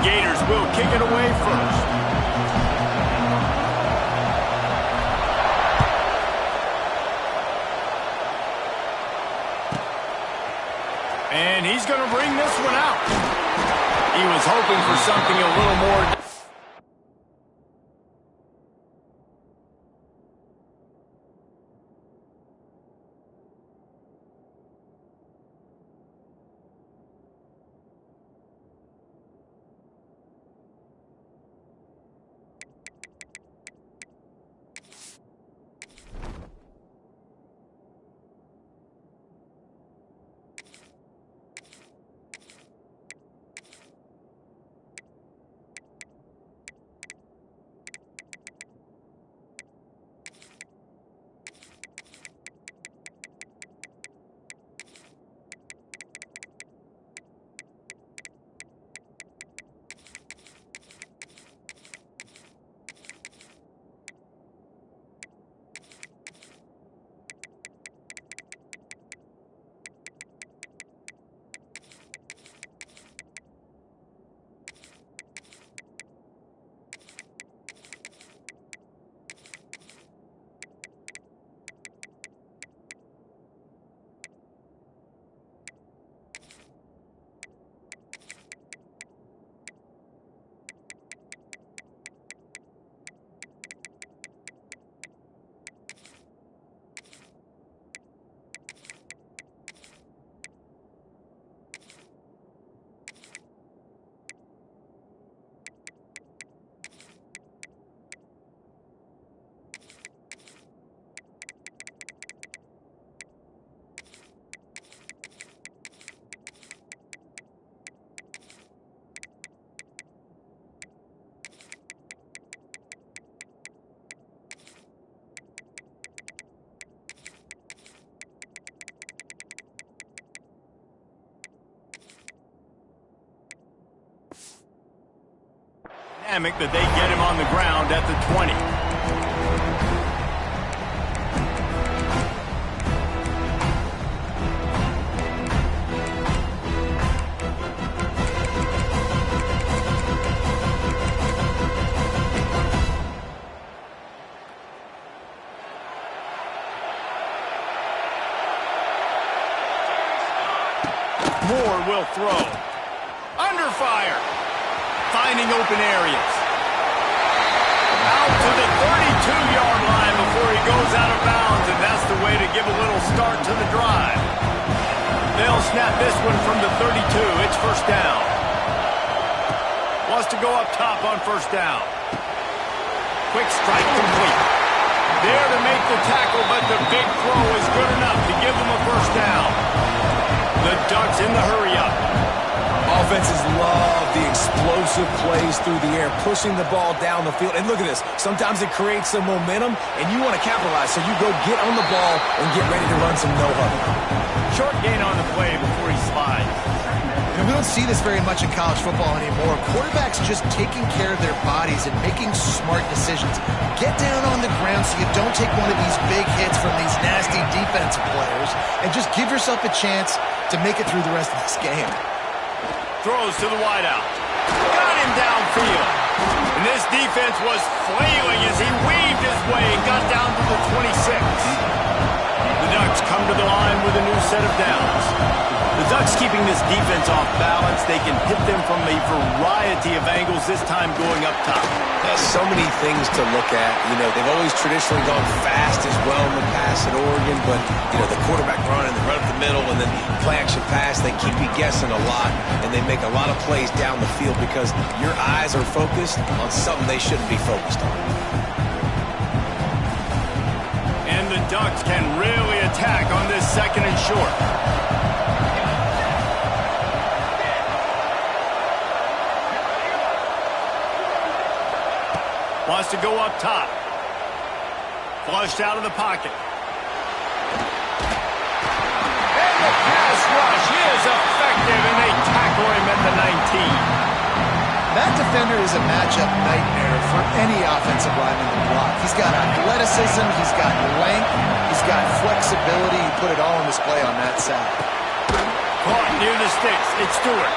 Gators will kick it away first. And he's going to bring this one out. He was hoping for something a little more. That they get him on the ground at the 20. Moore will throw. Under fire. Finding open areas. Out to the 32-yard line before he goes out of bounds, and that's the way to give a little start to the drive. They'll snap this one from the 32. It's first down. Wants to go up top on first down. Quick strike complete. There to make the tackle, but the big throw is good enough to give them a first down. The Ducks in the hurry-up. Offenses love the explosive plays through the air, pushing the ball down the field. And look at this. Sometimes it creates some momentum, and you want to capitalize, so you go get on the ball and get ready to run some no-huddle. Short gain on the play before he slides. And we don't see this very much in college football anymore. Quarterbacks just taking care of their bodies and making smart decisions. Get down on the ground so you don't take one of these big hits from these nasty defensive players, and just give yourself a chance to make it through the rest of this game. Throws to the wideout. Got him downfield. And this defense was flailing as he weaved his way and got down to the 26. The Ducks come to the line with a new set of downs. The Ducks keeping this defense off balance. They can hit them from a variety of angles, this time going up top. There's so many things to look at. You know, they've always traditionally gone fast as well in the pass at Oregon, but, you know, the quarterback run and the run up the middle and then play action pass, they keep you guessing a lot, and they make a lot of plays down the field because your eyes are focused on something they shouldn't be focused on. And the Ducks can really attack on this second and short. Wants to go up top. Flushed out of the pocket. And the pass rush is effective, and they tackle him at the 19. That defender is a matchup nightmare for any offensive lineman to block. He's got athleticism, he's got length, he's got flexibility. He put it all on display on that side. Caught near the sticks. It's Stewart.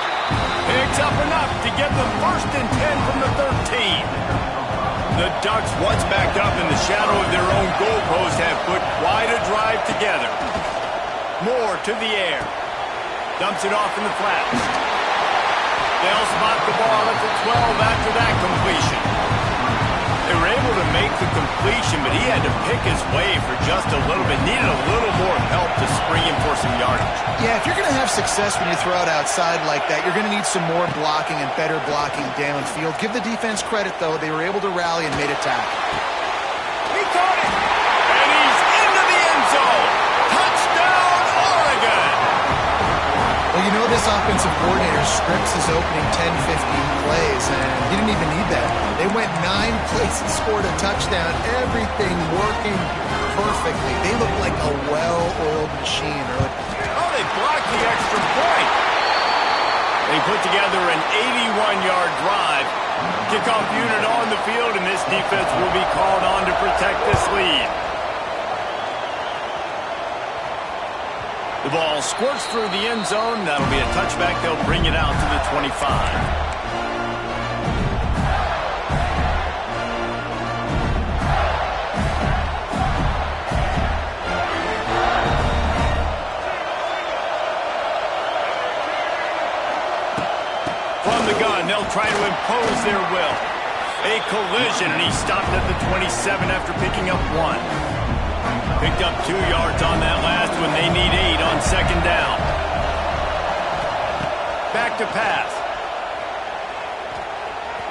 Picks up enough to get the 1st and 10 from the 13. The Ducks, once backed up in the shadow of their own goalpost, have put quite a drive together. Moore to the air. Dumps it off in the flats. They'll spot the ball at the 12 after that completion. They were able to make the completion, but he had to pick his way for just a little bit. Needed a little more help to spring him for some yardage. Yeah, if you're going to have success when you throw it outside like that, you're going to need some more blocking and better blocking downfield. Give the defense credit, though. They were able to rally and made a tackle. He caught it! And he's into the end zone! Touchdown, Oregon! Well, you know this offensive coordinator scripts his opening 10, 15 plays, and he didn't even need that. They went 9 plays and scored a touchdown. Everything working perfectly. They look like a well-oiled machine. Oh, they blocked the extra point. They put together an 81-yard drive. Kickoff unit on the field, and this defense will be called on to protect this lead. The ball squirts through the end zone. That'll be a touchback. They'll bring it out to the 25. From the gun, they'll try to impose their will. A collision, and he stopped at the 27 after picking up 1. Picked up 2 yards on that last one. They need 8 on 2nd down. Back to pass.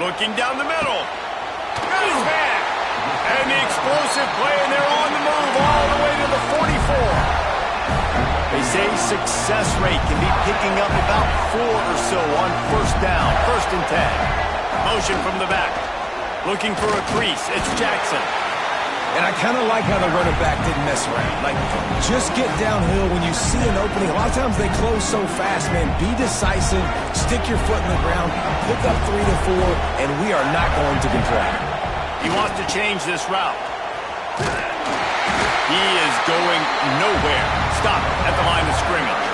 Looking down the middle. Got his back. And the explosive play, and they're on the move all the way to the 44. They say success rate can be picking up about 4 or so on 1st down, 1st and 10. Motion from the back. Looking for a crease. It's Jackson. And I kind of like how the running back didn't mess around. Like, just get downhill when you see an opening. A lot of times they close so fast, man. Be decisive, stick your foot in the ground, pick up 3 to 4, and we are not going to contract. He wants to change this route. He is going nowhere. Stop at the line of scrimmage.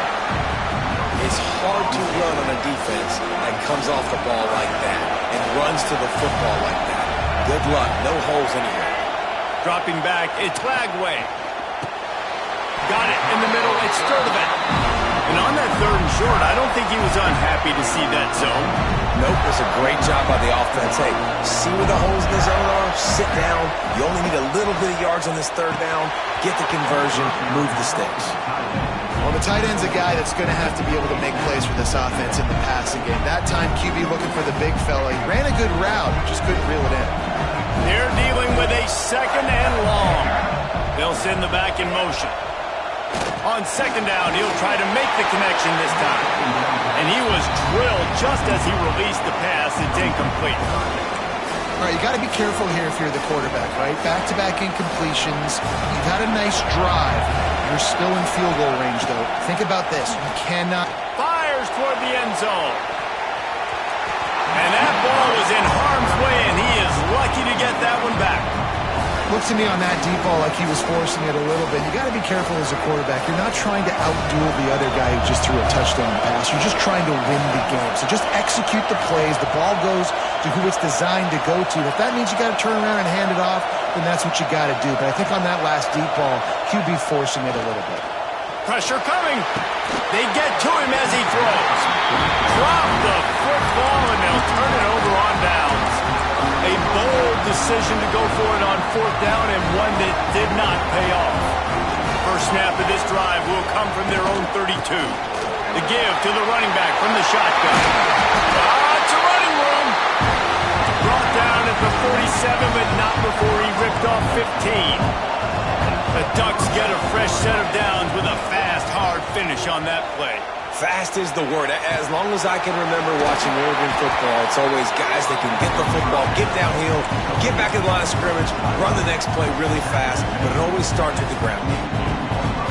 It's hard to run on a defense that comes off the ball like that and runs to the football like that. Good luck. No holes anywhere. Dropping back, it's Lagway. Got it in the middle, it's Sturdivant. And on that 3rd and short, I don't think he was unhappy to see that zone. Nope, it's a great job by the offense. Hey, see where the holes in the zone are, sit down. You only need a little bit of yards on this 3rd down. Get the conversion, move the sticks. Well, the tight end's a guy that's going to have to be able to make plays for this offense in the passing game. That time, QB looking for the big fella. He ran a good route, just couldn't reel it in. They're dealing with a 2nd and long. They'll send the back in motion. On 2nd down, he'll try to make the connection this time. And he was drilled just as he released the pass. It's incomplete. All right, you got to be careful here if you're the quarterback, right? Back-to-back incompletions. You've had a nice drive. You're still in field goal range, though. Think about this. You cannot... Fires toward the end zone. And that ball was in harm's way, and he is lucky to get that one back. Looks to me on that deep ball like he was forcing it a little bit. You got to be careful as a quarterback. You're not trying to outduel the other guy who just threw a touchdown pass. You're just trying to win the game. So just execute the plays. The ball goes to who it's designed to go to. If that means you got to turn around and hand it off, then that's what you got to do. But I think on that last deep ball, QB forcing it a little bit. Pressure coming. They get to him as he throws. Drop the football, and they'll turn it over on downs. A bold decision to go for it on 4th down, and one that did not pay off. First snap of this drive will come from their own 32. The give to the running back from the shotgun. It's a running room. Brought down at the 47, but not before he ripped off 15. The Ducks get a fresh set of downs with a fast, hard finish on that play. Fast is the word. As long as I can remember watching Oregon football, it's always guys that can get the football, get downhill, get back in the line of scrimmage, run the next play really fast, but it always starts with the ground game.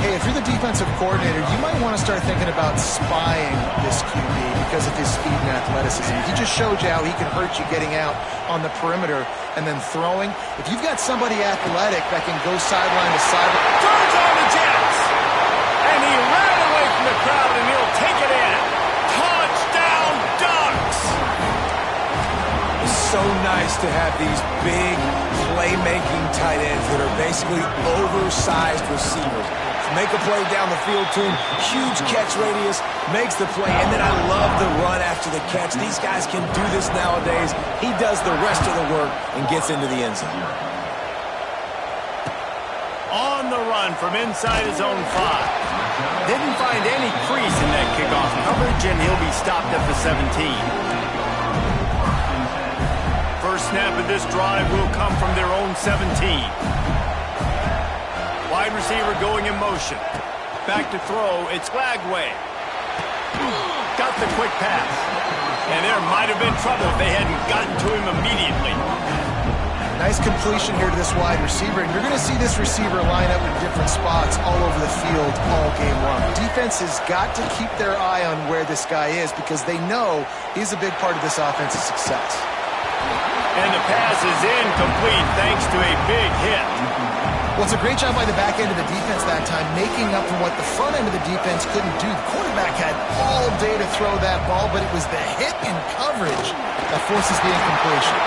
Hey, if you're the defensive coordinator, you might want to start thinking about spying this QB because of his speed and athleticism. He just showed you how he can hurt you getting out on the perimeter and then throwing. If you've got somebody athletic that can go sideline to sideline. Turns on the Jets. And he ran away from the crowd, and he'll take it in. Touchdown, nice to have these big playmaking tight ends that are basically oversized receivers. Make a play down the field to him, huge catch radius, makes the play, and then I love the run after the catch. These guys can do this nowadays. He does the rest of the work and gets into the end zone. On the run from inside his own 5. Didn't find any crease in that kickoff coverage, and he'll be stopped at the 17. First snap of this drive will come from their own 17. Wide receiver going in motion. Back to throw. It's Glagway. Got the quick pass. And there might have been trouble if they hadn't gotten to him immediately. Nice completion here to this wide receiver, and you're going to see this receiver line up in different spots all over the field all game long. Defense has got to keep their eye on where this guy is because they know he's a big part of this offense's success. And the pass is incomplete thanks to a big hit. Well, it's a great job by the back end of the defense that time, making up for what the front end of the defense couldn't do. The quarterback had all day to throw that ball, but it was the hit in coverage that forces the incompletion.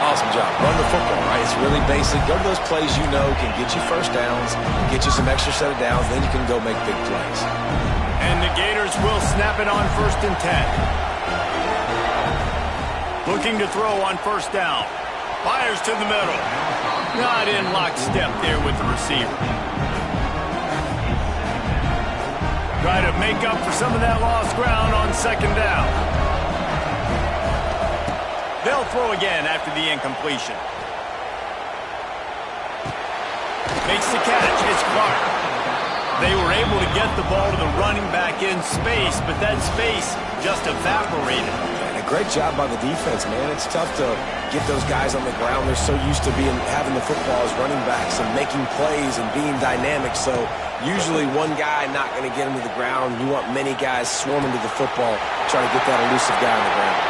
Awesome job. Run the football, right? It's really basic. Go to those plays you know can get you first downs, get you some extra set of downs, then you can go make big plays. And the Gators will snap it on 1st and 10. Looking to throw on 1st down. Fires to the middle. Not in lockstep there with the receiver. Try to make up for some of that lost ground on 2nd down. They'll throw again after the incompletion. Makes the catch. It's Clark. They were able to get the ball to the running back in space, but that space just evaporated. And a great job by the defense, man. It's tough to get those guys on the ground. They're so used to having the football as running backs and making plays and being dynamic. So usually one guy not going to get him to the ground. You want many guys swarming to the football, trying to get that elusive guy on the ground.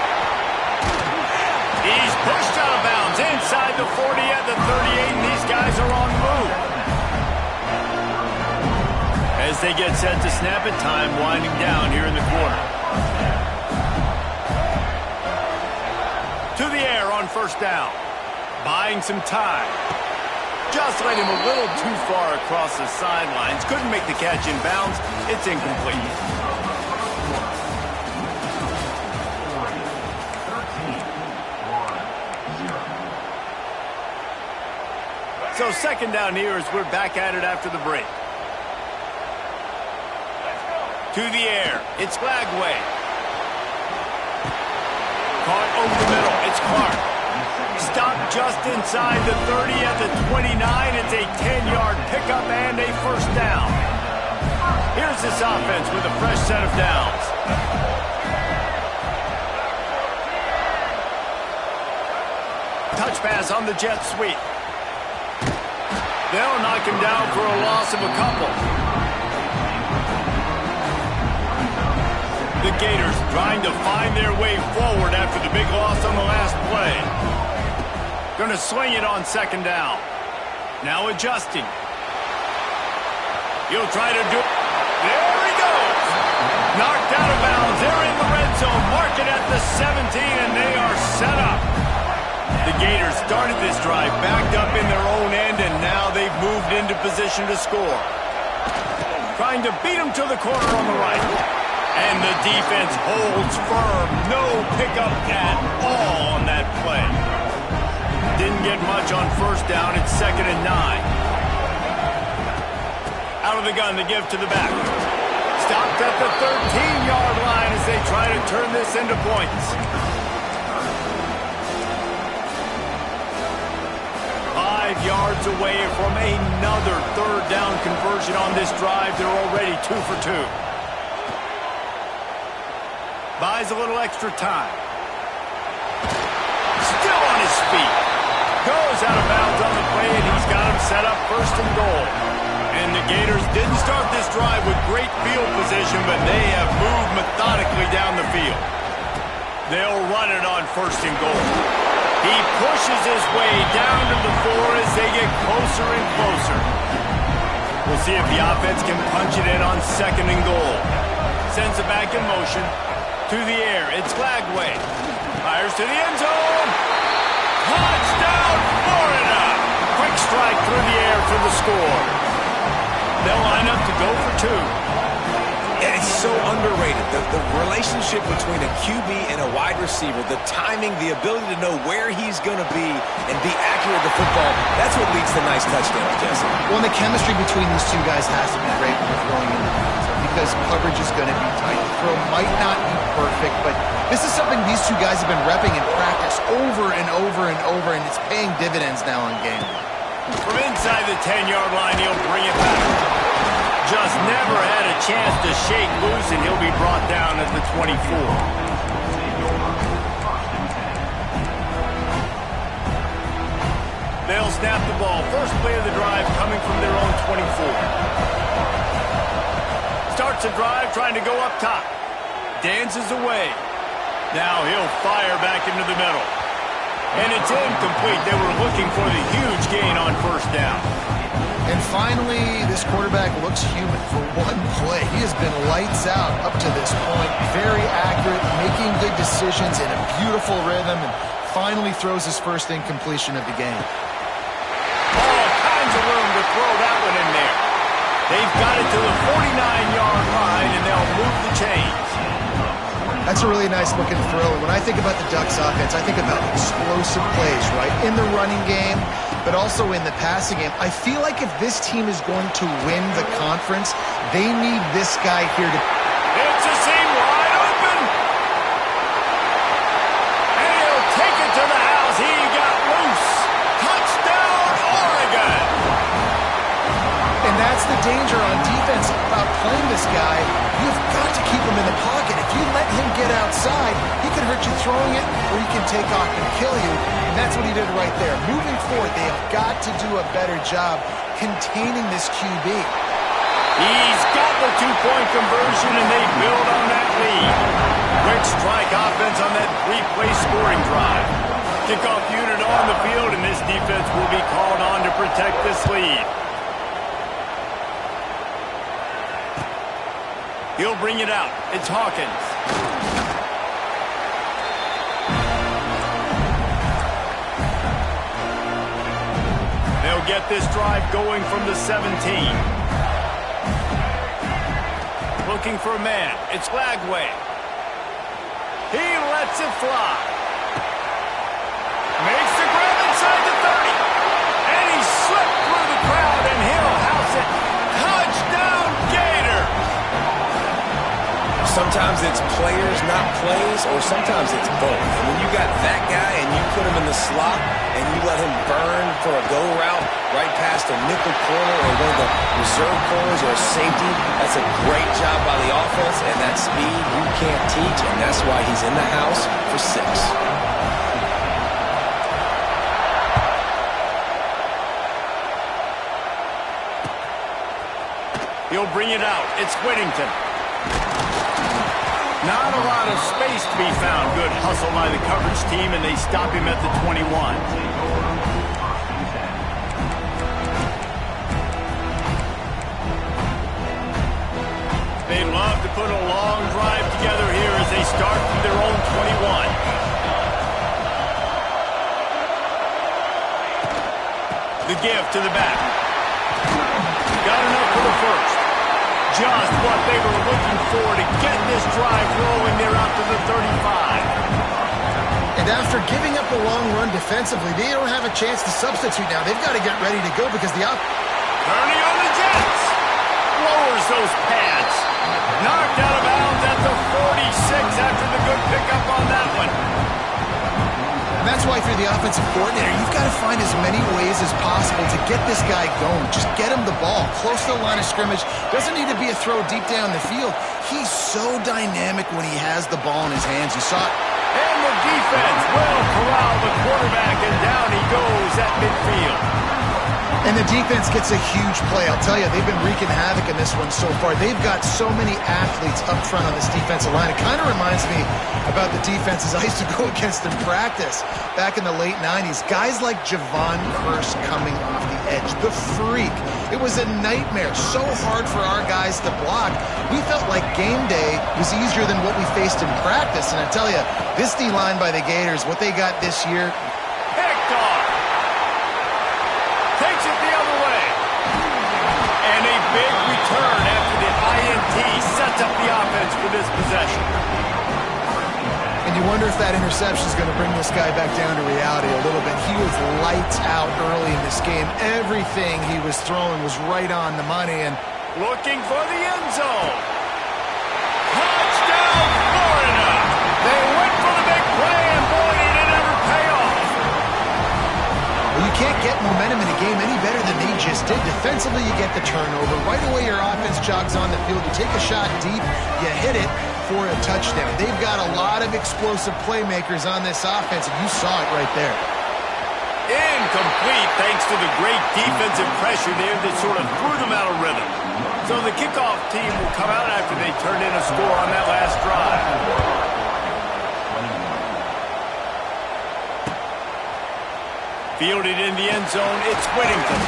He's pushed out of bounds inside the 40 at the 38, and these guys are on the move. As they get set to snap it, time winding down here in the quarter. To the air on 1st down. Buying some time. Just let him a little too far across the sidelines. Couldn't make the catch in bounds. It's incomplete. So 2nd down here as we're back at it after the break. To the air. It's Glagway. Caught over the middle. It's Clark. Stopped just inside the 30 at the 29. It's a 10-yard pickup and a 1st down. Here's this offense with a fresh set of downs. Touch pass on the jet sweep. They'll knock him down for a loss of a couple. The Gators trying to find their way forward after the big loss on the last play. Going to swing it on 2nd down. Now adjusting. He'll try to do it. There he goes. Knocked out of bounds. They're in the red zone. Mark it at the 17, and they are set up. The Gators started this drive backed up in their own end, and now they've moved into position to score. Trying to beat them to the corner on the right. And the defense holds firm. No pickup at all on that play. Didn't get much on 1st down. It's 2nd and 9. Out of the gun to give to the back. Stopped at the 13-yard line as they try to turn this into points. 5 yards away from another 3rd down conversion on this drive. They're already 2 for 2. Buys a little extra time. Still on his feet. Goes out of bounds on the play, and he's got him set up 1st and goal. And the Gators didn't start this drive with great field position, but they have moved methodically down the field. They'll run it on 1st and goal. He pushes his way down to the 4 as they get closer and closer. We'll see if the offense can punch it in on 2nd and goal. Sends it back in motion. To the air. It's Glagway. Fires to the end zone. Touchdown, Florida! Quick strike through the air for the score. They'll line up to go for two. And it's so underrated. The relationship between a QB and a wide receiver, the timing, the ability to know where he's going to be and be accurate with the football, that's what leads to nice touchdowns, Jesse. Well, and the chemistry between these two guys has to be great when they're throwing in the field because coverage is going to be tight. The throw might not be perfect, but this is something these two guys have been repping in practice over and over and over, and it's paying dividends now on game day. From inside the 10-yard line, he'll bring it back. Just never had a chance to shake loose, and he'll be brought down at the 24. They'll snap the ball. First play of the drive coming from their own 24. Starts a drive trying to go up top. Dances away. Now he'll fire back into the middle. And it's incomplete. They were looking for the huge gain on first down. And finally, this quarterback looks human for one play. He has been lights out up to this point. Very accurate, making good decisions in a beautiful rhythm, and finally throws his first incompletion of the game. All kinds of room to throw that one in there. They've got it to the 49-yard line, and they'll move the chains. That's a really nice looking throw. And when I think about the Ducks offense, I think about explosive plays, right? In the running game, but also in the passing game. I feel like if this team is going to win the conference, they need this guy here to... It's a seam wide open. And he'll take it to the house. He got loose. Touchdown, Oregon. And that's the danger on defense about playing this guy. You've got to keep him in the pocket. If you let him get outside, he can hurt you throwing it, or he can take off and kill you. And that's what he did right there. Moving forward, they have got to do a better job containing this QB. He's got the two-point conversion, and they build on that lead. Quick strike offense on that three-play scoring drive. Kickoff unit on the field, and this defense will be called on to protect this lead. He'll bring it out. It's Hawkins. They'll get this drive going from the 17. Looking for a man. It's Lagway. He lets it fly. Makes the grab inside the 30. And he slipped through the crowd, and he'll house it. Touchdown, Gator! Sometimes it's players, not plays, or sometimes it's both. And when you got that guy and you put him in the slot and you let him burn for a go route right past a nickel corner or one of the reserve corners or a safety, that's a great job by the offense, and that speed you can't teach, and that's why he's in the house for 6. He'll bring it out. It's Whittington. Not a lot of space to be found. Good hustle by the coverage team, and they stop him at the 21. They love to put a long drive together here as they start from their own 21. The give to the back. Got enough for the first. Just what they were looking for to get this drive rolling. They're out to the 35. And after giving up a long run defensively, they don't have a chance to substitute now. They've got to get ready to go because the Kearney on the Jets. Lowers those pads. Knocked out of bounds at the 46 after the good pickup on that one. And that's why if you're the offensive coordinator, you've got to find as many ways as possible to get this guy going. Just get him the ball close to the line of scrimmage. Doesn't need to be a throw deep down the field. He's so dynamic when he has the ball in his hands. You saw it. And the defense will corral the quarterback, and down he goes at midfield. And the defense gets a huge play. I'll tell you, they've been wreaking havoc in this one so far. They've got so many athletes up front on this defensive line. It kind of reminds me about the defenses I used to go against in practice back in the late 90s. Guys like Javon Curse coming off the edge. The freak. It was a nightmare. So hard for our guys to block. We felt like game day was easier than what we faced in practice. And I tell you, this D-line by the Gators, what they got this year. Pick up the offense for this possession. And you wonder if that interception is going to bring this guy back down to reality a little bit. He was lights out early in this game. Everything he was throwing was right on the money. And looking for the end zone. Touchdown, Florida! They went for the big play, and boy, did it ever pay off. well, you can't get momentum in a game any better than they just did. Defensively, you get the turnover. Right away, your offense jogs on the field. You take a shot deep, you hit it for a touchdown. They've got a lot of explosive playmakers on this offense, and you saw it right there. Incomplete thanks to the great defensive pressure there that sort of threw them out of rhythm. So the kickoff team will come out after they turn in a score on that last drive. Fielded in the end zone, it's Whittington.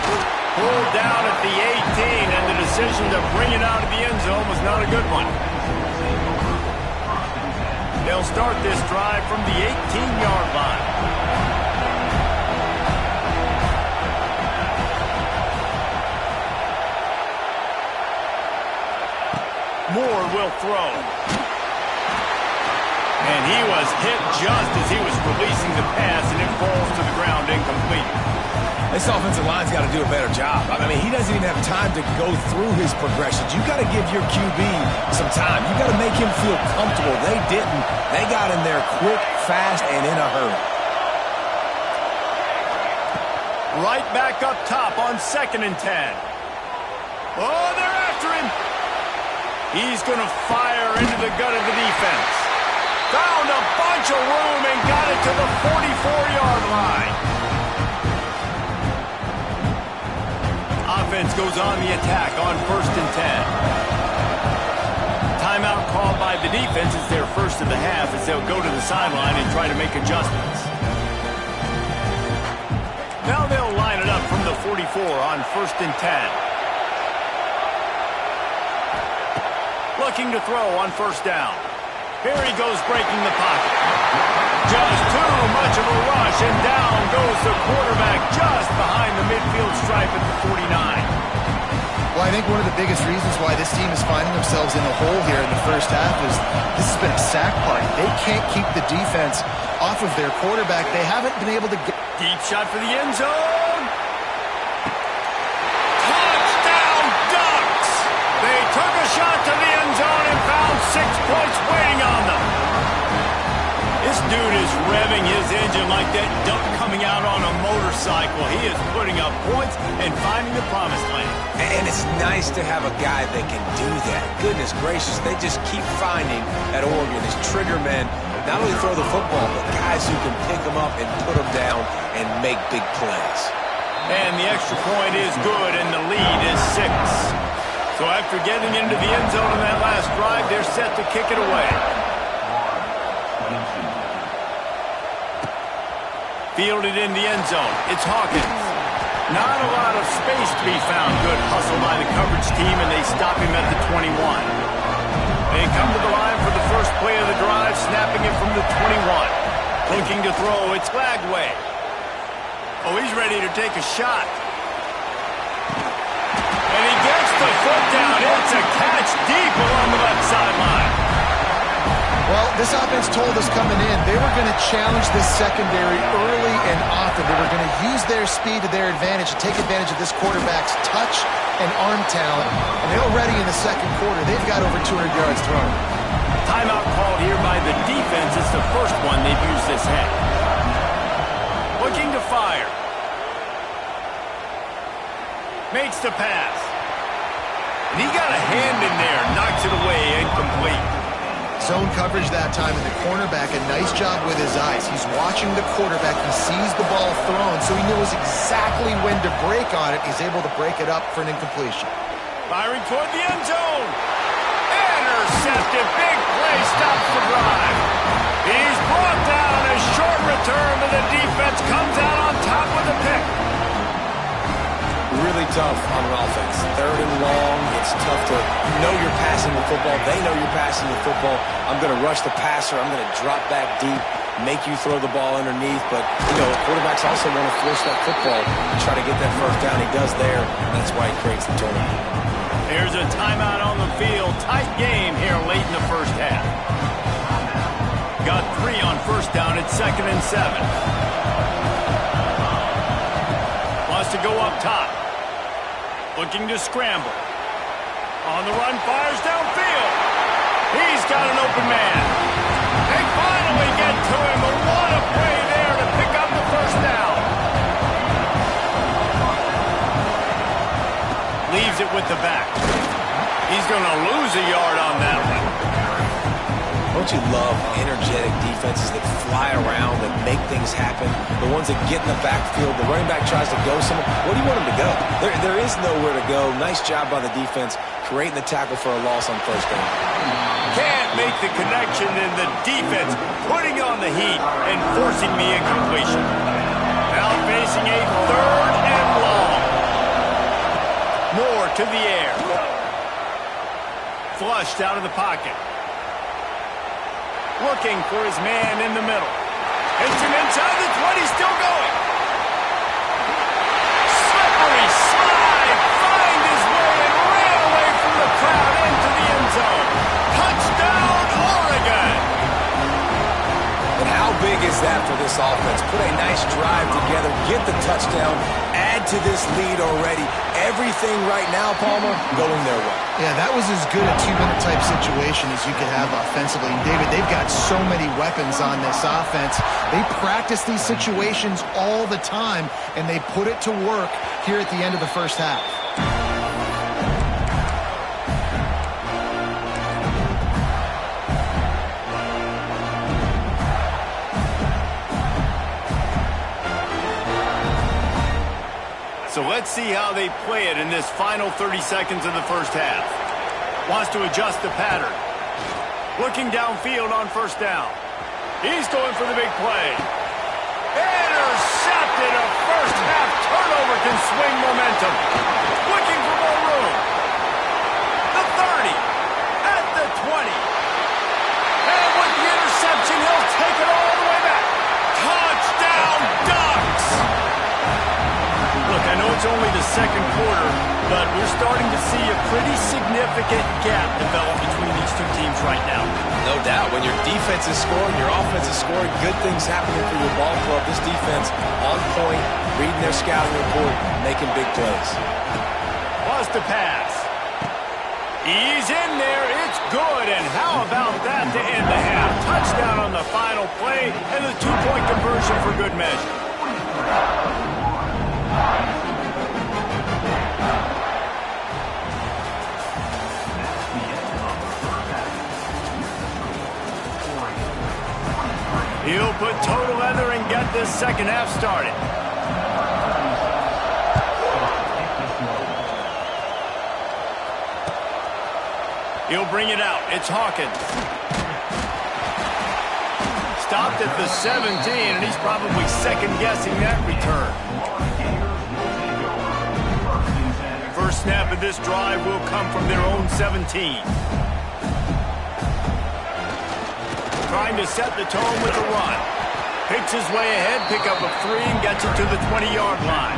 Pulled down at the 18, and the decision to bring it out of the end zone was not a good one. They'll start this drive from the 18-yard line. Moore will throw. And he was hit just as he was releasing the pass, and it falls to the ground incomplete. This offensive line's got to do a better job. I mean, he doesn't even have time to go through his progressions. You got to give your QB some time. You got to make him feel comfortable. They didn't. They got in there quick, fast, and in a hurry. Right back up top on 2nd and 10. Oh, they're after him. He's going to fire into the gut of the defense. Found a bunch of room and got it to the 44-yard line. Offense goes on the attack on 1st and 10. Timeout called by the defense. It's their first of the half as they'll go to the sideline and try to make adjustments. Now they'll line it up from the 44 on 1st and 10. Looking to throw on 1st down. Here he goes breaking the pocket. Just too much of a rush, and down goes the quarterback just behind the midfield stripe at the 49. Well, I think one of the biggest reasons why this team is finding themselves in a hole here in the first half is this has been a sack party. They can't keep the defense off of their quarterback. They haven't been able to get... Deep shot for the end zone. Touchdown, Ducks! They took a shot to the end zone and found 6 points waiting on them. This dude is revving his engine like that duck coming out on a motorcycle. He is putting up points and finding the promised land. And it's nice to have a guy that can do that. Goodness gracious, they just keep finding at Oregon as trigger men, not only throw the football, but guys who can pick them up and put them down and make big plays. And the extra point is good, and the lead is 6. So after getting into the end zone in that last drive, they're set to kick it away. Fielded in the end zone. It's Hawkins. Not a lot of space to be found. Good hustle by the coverage team, and they stop him at the 21. They come to the line for the first play of the drive, snapping it from the 21. Looking to throw. It's Lagway. Oh, he's ready to take a shot. And he gets the foot down. It's a catch deep along the left sideline. Well, this offense told us coming in they were going to challenge this secondary early and often. They were going to use their speed to their advantage and take advantage of this quarterback's touch and arm talent. And they're already in the second quarter. They've got over 200 yards thrown. Timeout called here by the defense. It's the first one they've used this half. Looking to fire. Makes the pass. And he got a hand in there. Knocks it away. Incomplete. Zone coverage that time, and the cornerback, a nice job with his eyes. He's watching the quarterback. He sees the ball thrown, so he knows exactly when to break on it. He's able to break it up for an incompletion. Firing toward the end zone. Intercepted. Big play stops the drive. He's brought down. A short return, but the defense comes out on top with a pick. Really tough on an offense. 3rd and long. It's tough to know you're passing the football. They know you're passing the football. I'm going to rush the passer. I'm going to drop back deep, make you throw the ball underneath. But, you know, quarterbacks also want to force that football and try to get that first down. He does there, and that's why he creates the turnover. There's a timeout on the field. Tight game here late in the first half. Got 3 on first down at 2nd and 7. Wants to go up top. Looking to scramble. On the run, fires downfield. He's got an open man. They finally get to him, but what a play there to pick up the first down. Leaves it with the back. He's going to lose a yard on that one. Don't you love energetic defenses that fly around, that make things happen? The ones that get in the backfield, the running back tries to go somewhere. Where do you want him to go? There is nowhere to go. Nice job by the defense, creating the tackle for a loss on first down. Can't make the connection, and the defense putting on the heat and forcing the incompletion. Now facing a 3rd and long. Moore to the air. Flushed out of the pocket. Looking for his man in the middle. Hits him inside the 20, still going. Slippery slide, find his way and ran away from the crowd into the end zone. Touchdown, Oregon! And how big is that for this offense? Put a nice drive together, get the touchdown, add to this lead already. Everything right now, Palmer, going their way. Yeah, that was as good a 2-minute type situation as you could have offensively. And David, they've got so many weapons on this offense. They practice these situations all the time, and they put it to work here at the end of the first half. So let's see how they play it in this final 30 seconds of the first half. Wants to adjust the pattern. Looking downfield on first down. He's going for the big play. Intercepted. A first half turnover can swing momentum. Looking for more room. The 30. At the 20. And with the interception, he'll take it all the way back. Touchdown, Ducks! Look, I know it's only the second quarter, but we're starting to see a pretty significant gap develop between these two teams right now. No doubt. When your defense is scoring, your offense is scoring, good things happening for your ball club. This defense on point, reading their scouting report, making big plays. Wants to pass. He's in there. It's good. And how about that to end the half? Touchdown on the final play and the 2-point conversion for good measure. He'll put total leather and get this second half started. He'll bring it out. It's Hawkins. Stopped at the 17, and he's probably second-guessing that return. First snap of this drive will come from their own 17. Trying to set the tone with the run. Picks his way ahead, pick up a 3, and gets it to the 20-yard line.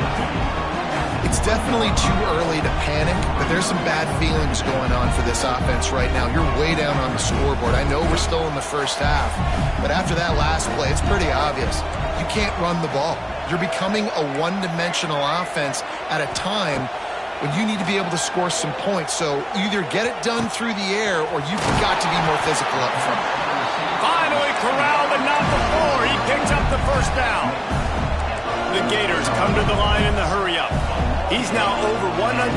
It's definitely too early to panic, but there's some bad feelings going on for this offense right now. You're way down on the scoreboard. I know we're still in the first half, but after that last play, it's pretty obvious. You can't run the ball. You're becoming a one-dimensional offense at a time when you need to be able to score some points. So either get it done through the air or you've got to be more physical up front. Finally corralled, but not before. He picks up the first down. The Gators come to the line in the hurry-up. He's now over 150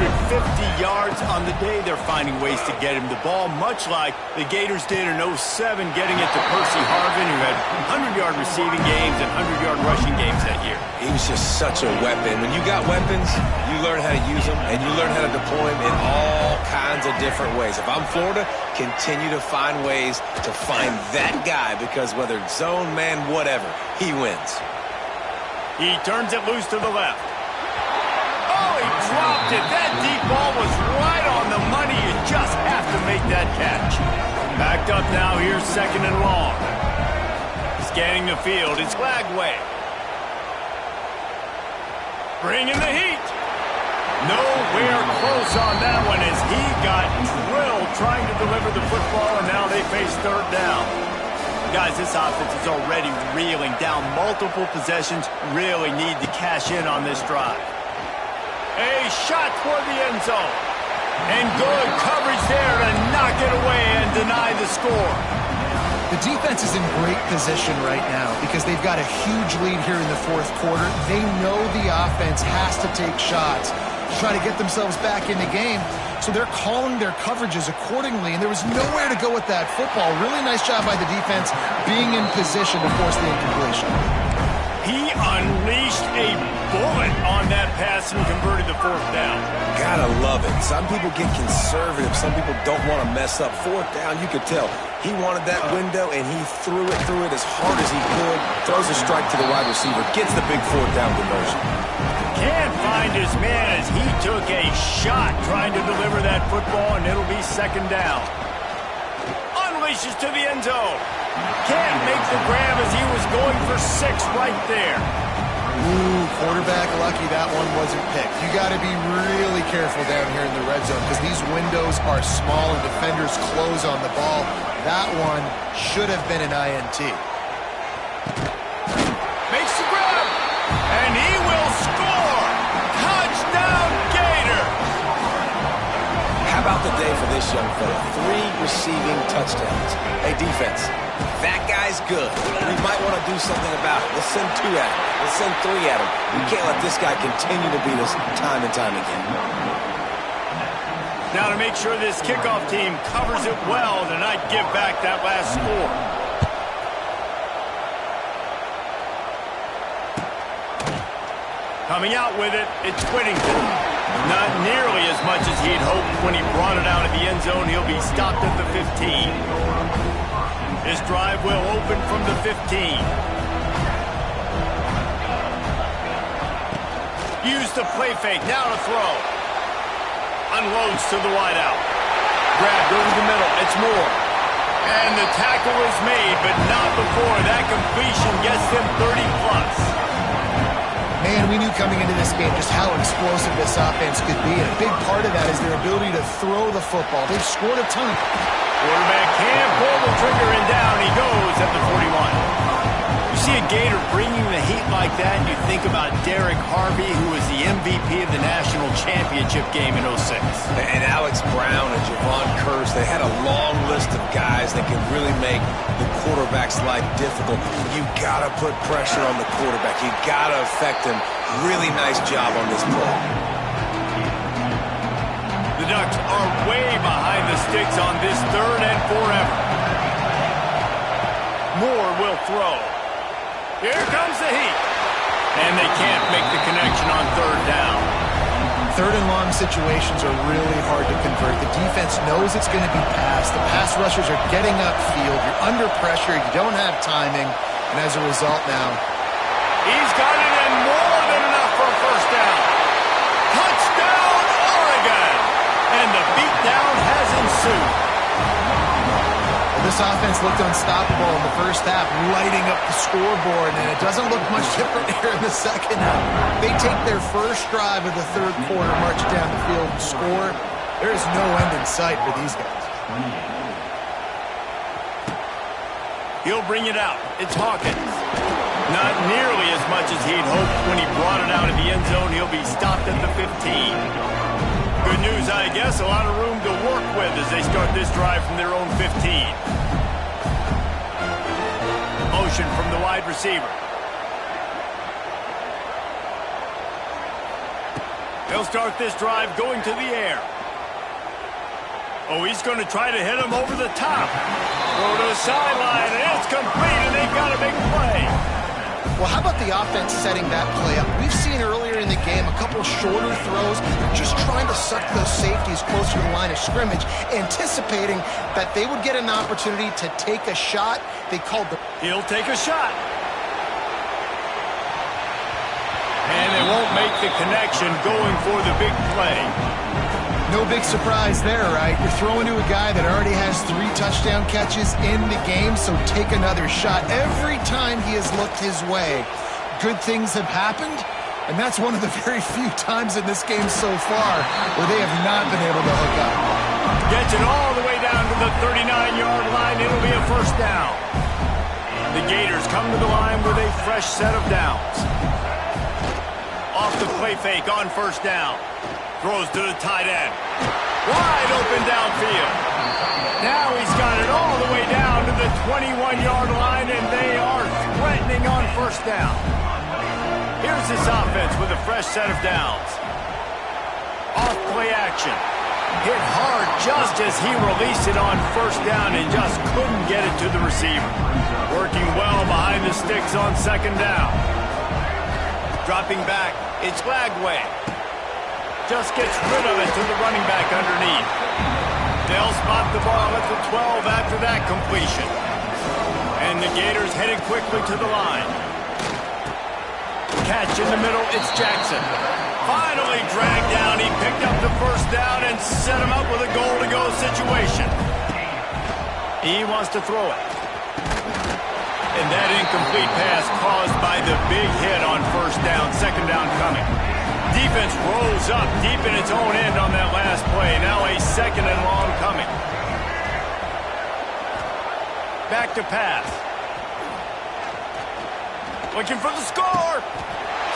yards on the day. They're finding ways to get him the ball, much like the Gators did in 07, getting it to Percy Harvin, who had 100-yard receiving games and 100-yard rushing games that year. He was just such a weapon. When you got weapons, you learn how to use them, and you learn how to deploy them in all kinds of different ways. If I'm Florida, continue to find ways to find that guy, because whether it's zone, man, whatever, he wins. He turns it loose to the left. Oh, he dropped it. That deep ball was right on the money. You just have to make that catch. Backed up now. Here's second and long. Scanning the field. It's Lagway. Bringing the heat. Nowhere close on that one as he got drilled trying to deliver the football, and now they face third down. Guys, this offense is already reeling down multiple possessions. Really need to cash in on this drive. A shot toward the end zone. And good coverage there to knock it away and deny the score. The defense is in great position right now because they've got a huge lead here in the fourth quarter. They know the offense has to take shots to try to get themselves back in the game. So they're calling their coverages accordingly, and there was nowhere to go with that football. Really nice job by the defense being in position to force the incompletion. He unleashed a bullet on that pass and converted the fourth down. Gotta love it. Some people get conservative. Some people don't want to mess up. Fourth down, you could tell. He wanted that window, and he threw it as hard as he could. Throws a strike to the wide receiver. Gets the big fourth down conversion. Can't find his man as he took a shot trying to deliver that football, and it'll be second down. Unleashes to the end zone. Can't make the grab as he was going for 6 right there. Ooh, quarterback lucky that one wasn't picked. You got to be really careful down here in the red zone because these windows are small and defenders close on the ball. That one should have been an INT. Makes the grab, and he will score. Touchdown, Gator. How about the day for this young fella? 3 receiving touchdowns. Hey, defense, that guy's good. We might want to do something about it. Let's send 2 at him. Let's send 3 at him. We can't let this guy continue to beat us time and time again. Now to make sure this kickoff team covers it well to not give back that last score. Coming out with it, it's Whittington. Not nearly as much as he'd hoped when he brought it out of the end zone. He'll be stopped at the 15. This drive will open from the 15. Use the play fake, now to throw. Unloads to the wideout. Grabbed over the middle, it's Moore. And the tackle is made, but not before. That completion gets them 30-plus. Man, we knew coming into this game just how explosive this offense could be, and a big part of that is their ability to throw the football. They've scored a ton. Quarterback can't pull the trigger, and down he goes at the 41. You see a Gator bringing the heat like that, and you think about Derek Harvey, who was the MVP of the national championship game in 06. And Alex Brown and Javon Curse, they had a long list of guys that can really make the quarterback's life difficult. You gotta put pressure on the quarterback. You gotta affect him. Really nice job on this play. The Ducks are way behind the sticks on this 3rd and forever. Moore will throw. Here comes the heat. And they can't make the connection on 3rd down. 3rd and long situations are really hard to convert. The defense knows it's going to be passed. The pass rushers are getting upfield. You're under pressure. You don't have timing. And as a result now, he's got it and more than enough for a first down. Touchdown, Oregon. And the beatdown has ensued. This offense looked unstoppable in the first half, lighting up the scoreboard, and it doesn't look much different here in the second half. They take their first drive of the 3rd quarter, march down the field, and score. There is no end in sight for these guys. He'll bring it out. It's Hawkins. Not nearly as much as he'd hoped when he brought it out of the end zone. He'll be stopped at the 15. Good news, I guess. A lot of room to work with as they start this drive from their own 15. Motion from the wide receiver. They'll start this drive going to the air. Oh, he's going to try to hit him over the top. Go to the sideline, and it's complete, and they've got a big play. Well, how about the offense setting that play up? We've seen earlier in the game a couple shorter throws, just trying to suck those safeties closer to the line of scrimmage, anticipating that they would get an opportunity to take a shot. They called the... He'll take a shot. And they won't make the connection going for the big play. No big surprise there, right? You're throwing to a guy that already has 3 touchdown catches in the game, so take another shot. Every time he has looked his way, good things have happened, And that's one of the very few times in this game so far where they have not been able to hook up. Gets it all the way down to the 39-yard line. It'll be a first down. The Gators come to the line with a fresh set of downs. Off the play fake on first down. Throws to the tight end. Wide open downfield. Now he's got it all the way down to the 21-yard line, and they are threatening on first down. Here's this offense with a fresh set of downs. Off play action. Hit hard just as he released it on first down and just couldn't get it to the receiver. Working well behind the sticks on second down. Dropping back, it's Lagway. Just gets rid of it to the running back underneath. They'll spot the ball at the 12 after that completion. And the Gators headed quickly to the line. Catch in the middle, it's Jackson. Finally dragged down, he picked up the first down and set him up with a goal-to-go situation. He wants to throw it. And that incomplete pass caused by the big hit on first down, second down coming. Defense rose up deep in its own end on that last play. Now a second and long coming. Back to pass. Looking for the score.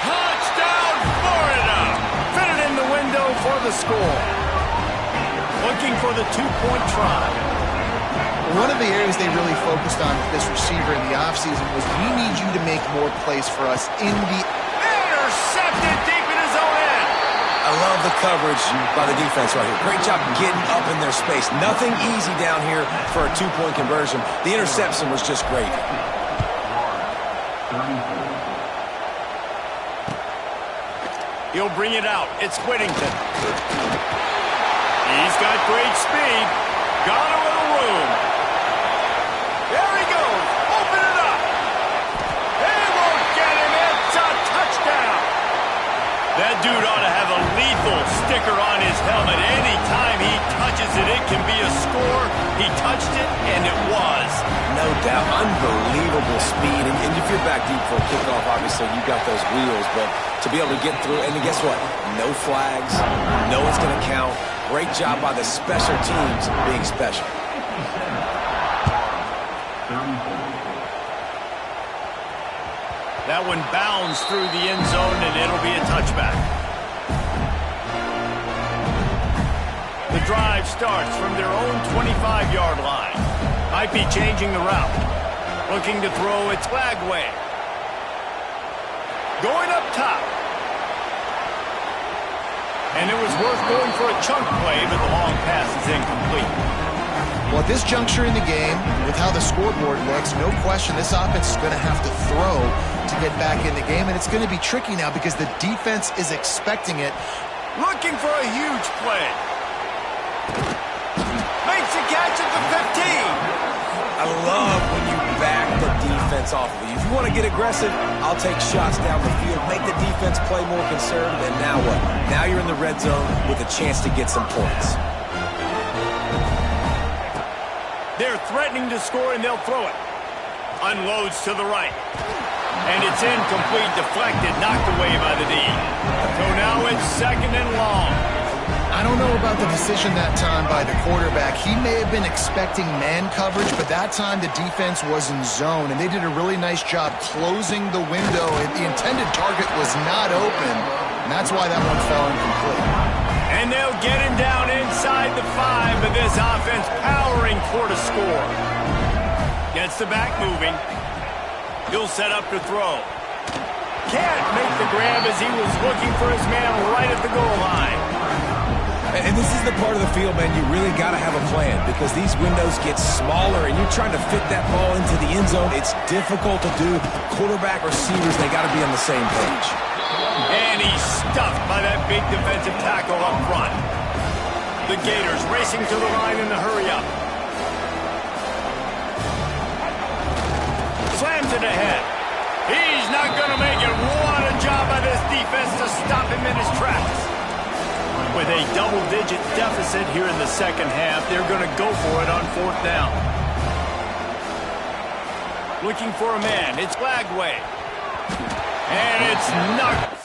Touchdown, Florida! Fitted in the window for the score. Looking for the two-point try. One of the areas they really focused on with this receiver in the offseason was we need you to make more plays for us in the... Intercepted deep in his own end. I love the coverage by the defense right here. Great job getting up in their space. Nothing easy down here for a two-point conversion. The interception was just great. He'll bring it out. It's Whittington. He's got great speed. Got a little room. There he goes. Open it up. They won't get him. It's a touchdown. That dude ought to have a lethal sticker on his helmet. Anytime he touches it, it can be a score. He touched it, and it was. No doubt. Unbelievable speed. And if you're back deep for a kickoff, obviously you got those wheels. But to be able to get through, and guess what? No flags. No one's going to count. Great job by the special teams being special. That one bounds through the end zone, and it'll be a touchback. The drive starts from their own 25-yard line. Might be changing the route. Looking to throw, it's Lagway. Going up top. And it was worth going for a chunk play, but the long pass is incomplete. Well, at this juncture in the game, with how the scoreboard looks, no question this offense is going to have to throw to get back in the game, and it's going to be tricky now because the defense is expecting it. Looking for a huge play. Makes a catch at the 15. I love when you back the defense off of you. If you want to get aggressive, I'll take shots down the field, make the defense play more conservative, and now what? Now you're in the red zone with a chance to get some points. They're threatening to score, and they'll throw it. Unloads to the right. And it's incomplete, deflected, knocked away by the D. So now it's second and long. I don't know about the decision that time by the quarterback. He may have been expecting man coverage, but that time the defense was in zone, and they did a really nice job closing the window. The intended target was not open, and that's why that one fell incomplete. And they'll get him down inside the 5, but this offense powering for the score. Gets the back moving. He'll set up to throw. Can't make the grab as he was looking for his man right at the goal line. And this is the part of the field, man, you really got to have a plan because these windows get smaller and you're trying to fit that ball into the end zone. It's difficult to do. Quarterback, receivers, they got to be on the same page. And he's stuffed by that big defensive tackle up front. The Gators racing to the line in the hurry-up. Slams it ahead. He's not going to make it. What a job by this defense to stop him in his tracks. With a double-digit deficit here in the second half, they're going to go for it on fourth down. Looking for a man. It's Lagway. And it's knocked.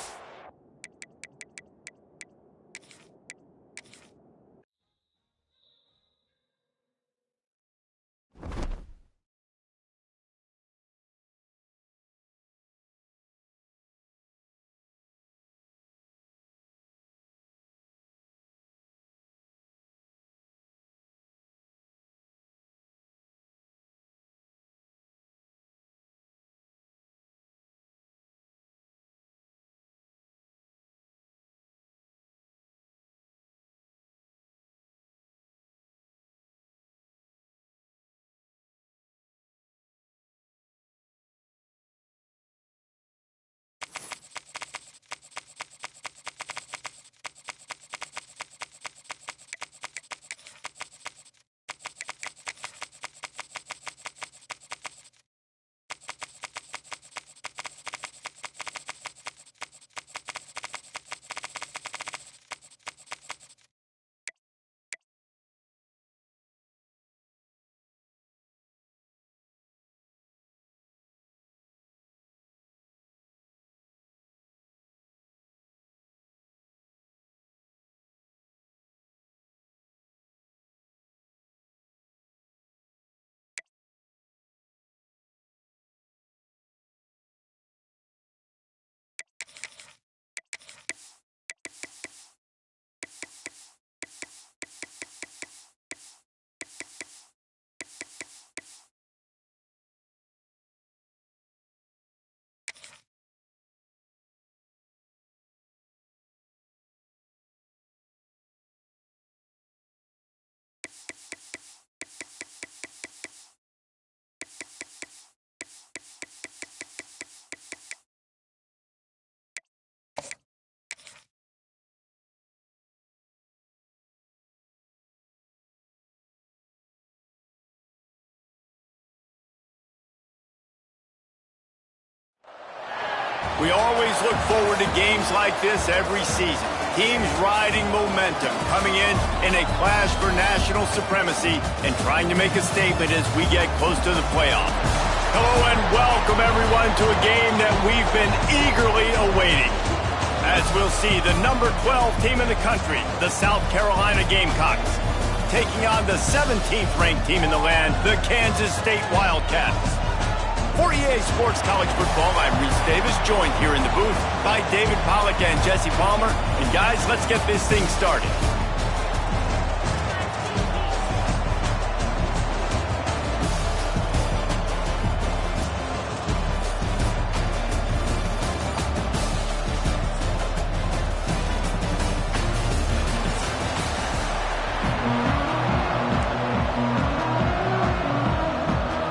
We always look forward to games like this every season. Teams riding momentum, coming in a clash for national supremacy and trying to make a statement as we get close to the playoff. Hello and welcome everyone to a game that we've been eagerly awaiting. As we'll see, the number 12 team in the country, the South Carolina Gamecocks, taking on the 17th ranked team in the land, the Kansas State Wildcats. For EA Sports College Football, I'm Reese Davis, joined here in the booth by David Pollack and Jesse Palmer. And guys, let's get this thing started.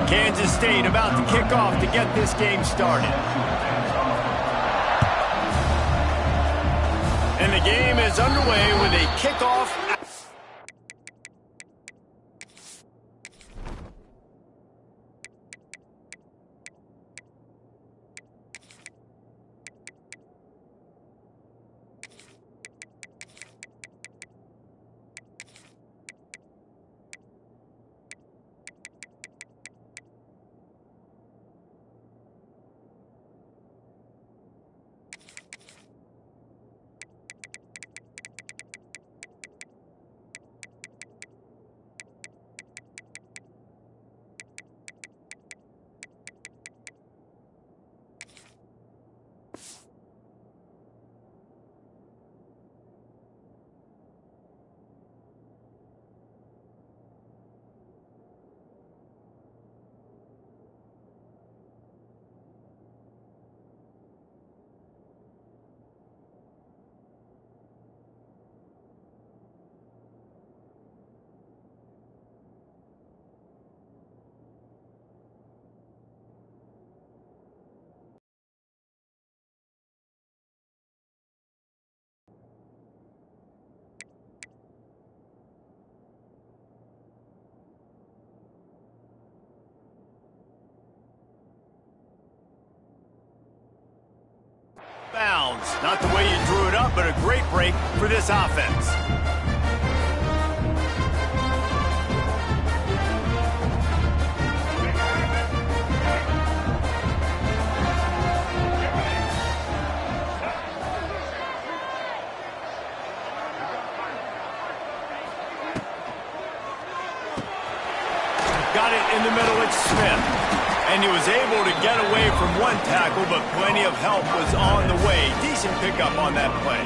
Kansas State about to kick off to get this game started. And the game is underway with a kickoff. Bounds. Not the way you drew it up, but a great break for this offense. Got it in the middle, it's Smith. And he was able to get away from one tackle, but plenty of help was on the way. Decent pickup on that play.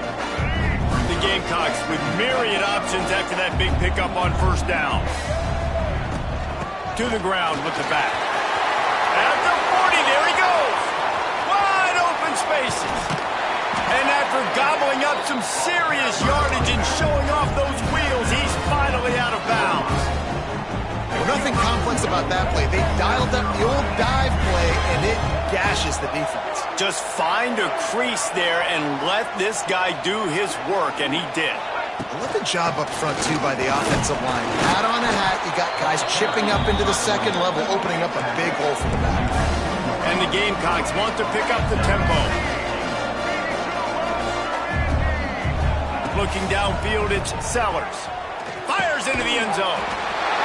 The Gamecocks with myriad options after that big pickup on first down. To the ground with the back. At the 40, there he goes. Wide open spaces. And after gobbling up some serious yardage and showing off those wheels, he's finally out of bounds. Nothing complex about that play. They dialed up the old dive play, and it gashes the defense. Just find a crease there and let this guy do his work, and he did. I love the job up front, too, by the offensive line. Hat on a hat, you got guys chipping up into the second level, opening up a big hole for the back. And the Gamecocks want to pick up the tempo. Looking downfield, it's Sellers. Fires into the end zone.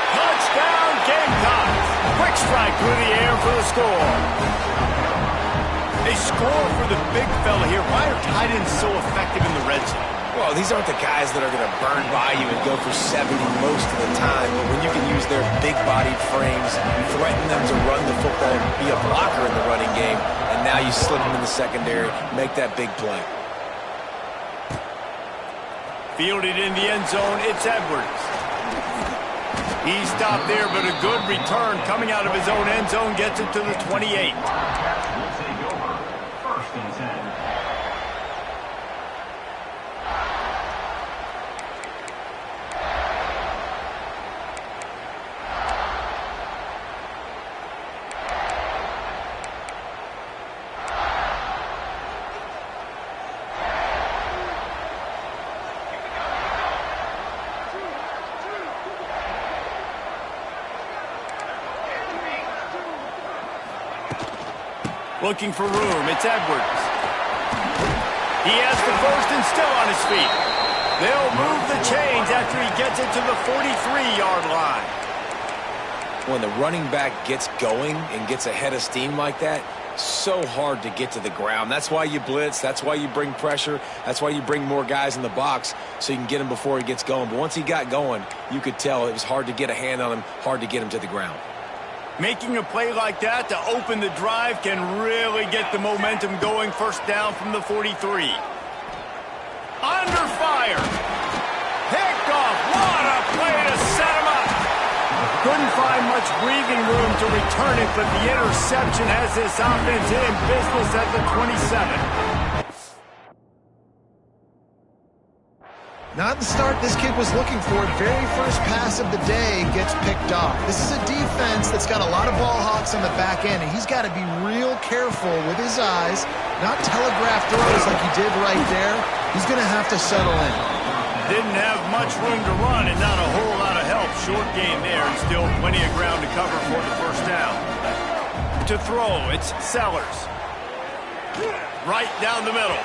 Touchdown, Gamecocks. Quick strike through the air for the score. A score for the big fella here. Why are tight ends so effective in the red zone? Well, these aren't the guys that are going to burn by you and go for 70 most of the time. But when you can use their big-bodied frames, threaten them to run the football, be a blocker in the running game, and now you slip them in the secondary, make that big play. Fielded in the end zone, it's Edwards. He stopped there, but a good return coming out of his own end zone gets it to the 28. Looking for room, it's Edwards. He has the first and still on his feet. They'll move the chains after he gets it to the 43-yard line. When the running back gets going and gets ahead of steam like that, so hard to get to the ground. That's why you blitz. That's why you bring pressure. That's why you bring more guys in the box so you can get him before he gets going. But once he got going, you could tell it was hard to get a hand on him, hard to get him to the ground. Making a play like that to open the drive can really get the momentum going. First down from the 43. Under fire. Picked off. What a play to set him up. Couldn't find much breathing room to return it, but the interception has this offense in business at the 27. Not the start this kid was looking for. Very first pass of the day gets picked off. This is a defense that's got a lot of ball hawks on the back end, and he's got to be real careful with his eyes, not telegraph throws like he did right there. He's going to have to settle in. Didn't have much room to run and not a whole lot of help. Short game there and still plenty of ground to cover for the first down. To throw, it's Sellers. Right down the middle.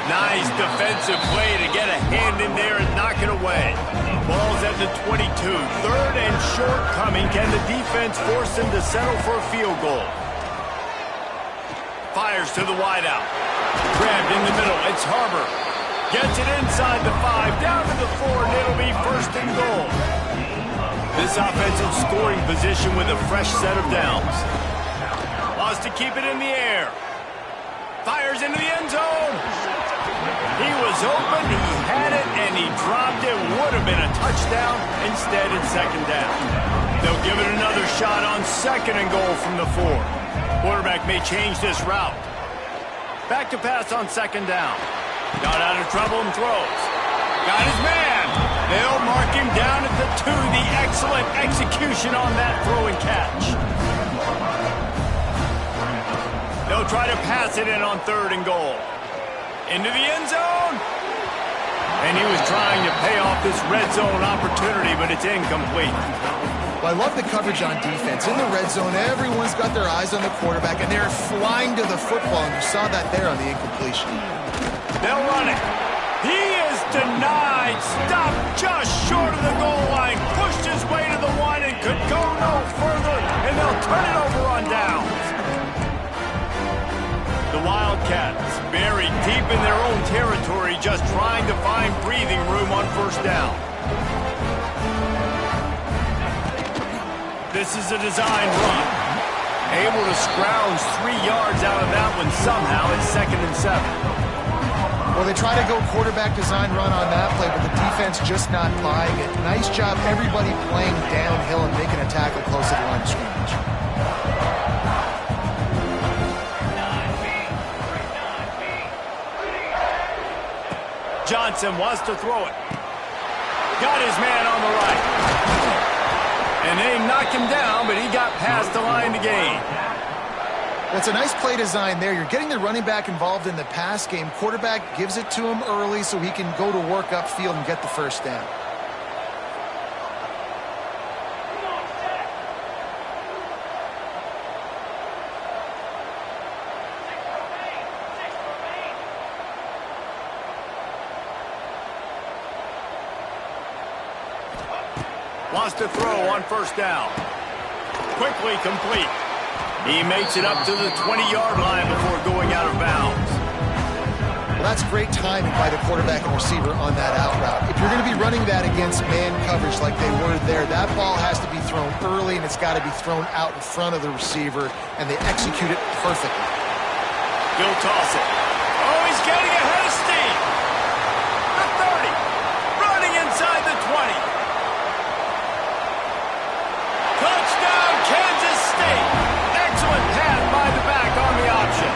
Nice defensive play to get a hand in there and knock it away. Ball's at the 22. Third and short coming. Can the defense force him to settle for a field goal? Fires to the wideout. Grabbed in the middle. It's Harbor. Gets it inside the 5. Down to the 4, and it'll be first and goal. This offensive scoring position with a fresh set of downs. Wants to keep it in the air. Fires into the end zone. He was open, he had it, and he dropped it. Would have been a touchdown. Instead, it's second down. They'll give it another shot on second and goal from the 4. Quarterback may change this route. Back to pass on second down. Got out of trouble and throws. Got his man. They'll mark him down at the 2. The excellent execution on that throw and catch. They'll try to pass it in on third and goal. Into the end zone. And he was trying to pay off this red zone opportunity, but it's incomplete. Well, I love the coverage on defense. In the red zone, everyone's got their eyes on the quarterback, and they're flying to the football, and you saw that there on the incompletion. They'll run it. He is denied. Stopped just short of the goal line. Pushed his way to the 1 and could go no further, and they'll turn it over on downs. The Wildcats buried deep in their own territory, just trying to find breathing room on first down. This is a design run. Able to scrounge 3 yards out of that one somehow. It's second and 7. Well, they try to go quarterback design run on that play, but the defense just not buying it. Nice job, everybody playing downhill and making a tackle close to the line of scrimmage. Johnson wants to throw it. Got his man on the right. And they knock him down, but he got past the line to gain. Well, it's a nice play design there. You're getting the running back involved in the pass game. Quarterback gives it to him early so he can go to work upfield and get the first down. Wants to throw on first down. Quickly complete. He makes it up to the 20-yard line before going out of bounds. Well, that's great timing by the quarterback and receiver on that out route. If you're going to be running that against man coverage like they were there, that ball has to be thrown early, and it's got to be thrown out in front of the receiver, and they execute it perfectly. He'll toss it. Oh, he's getting ahead of steam. The 30. Running inside the 20. Touchdown, Kansas State. Excellent pass by the back on the option.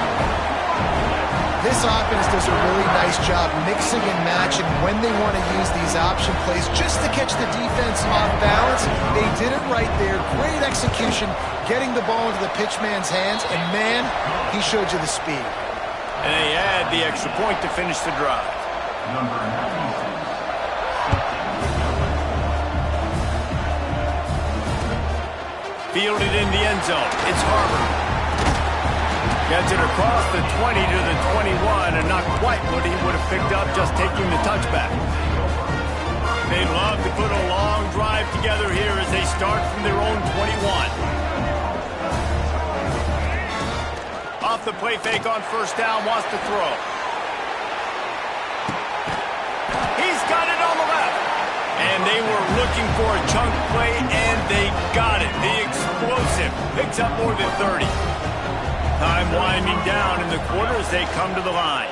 This offense does a really nice job mixing and matching when they want to use these option plays just to catch the defense off balance. They did it right there. Great execution, getting the ball into the pitchman's hands, and man, he showed you the speed. And they add the extra point to finish the drive. Number 92. Fielded in the end zone. It's Harbor. Gets it across the 20 to the 21, and not quite what he would have picked up just taking the touchback. They'd love to put a long drive together here as they start from their own 21. Off the play fake on first down, wants to throw. He's got it on the left. And they were looking for a chunk play, and they got it. The explosive picks up more than 30. Time winding down in the quarter as they come to the line.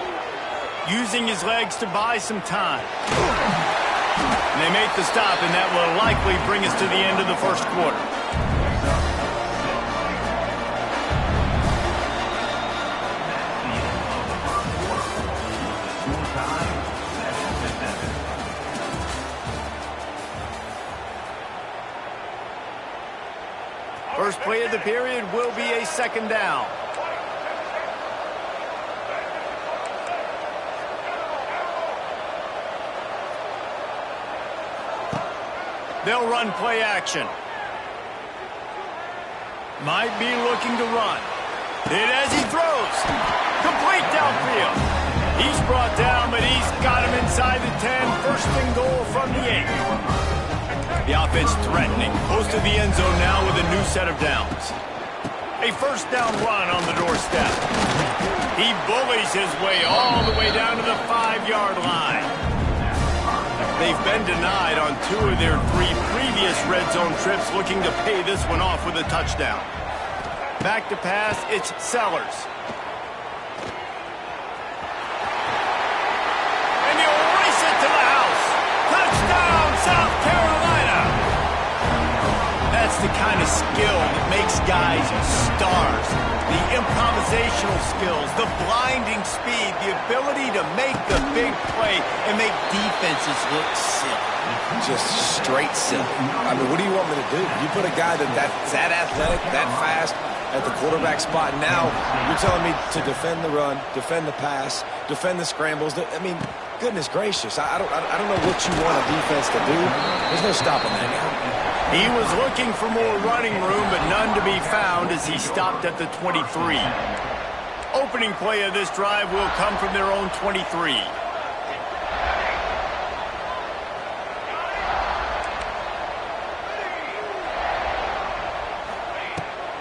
Using his legs to buy some time. And they make the stop, and that will likely bring us to the end of the first quarter. First play of the period will be a second down. They'll run play action. Might be looking to run. Hit as he throws. Complete downfield. He's brought down, but he's got him inside the 10. First and goal from the 8. The offense threatening. Close to the end zone now with a new set of downs. A first down run on the doorstep. He bullies his way all the way down to the 5-yard line. They've been denied on 2 of their 3 previous red zone trips, looking to pay this one off with a touchdown. Back to pass, it's Sellers. And he'll race it to the house. Touchdown, South Carolina! That's the kind of skill that makes guys stars. The improvisational skills, the blinding speed, the ability to make the big play and make defenses look silly. Just straight silly. I mean, what do you want me to do? You put a guy that's that athletic, that fast at the quarterback spot. Now you're telling me to defend the run, defend the pass, defend the scrambles. I mean, goodness gracious. I don't know what you want a defense to do. There's no stopping that now. He was looking for more running room, but none to be found as he stopped at the 23. Opening play of this drive will come from their own 23.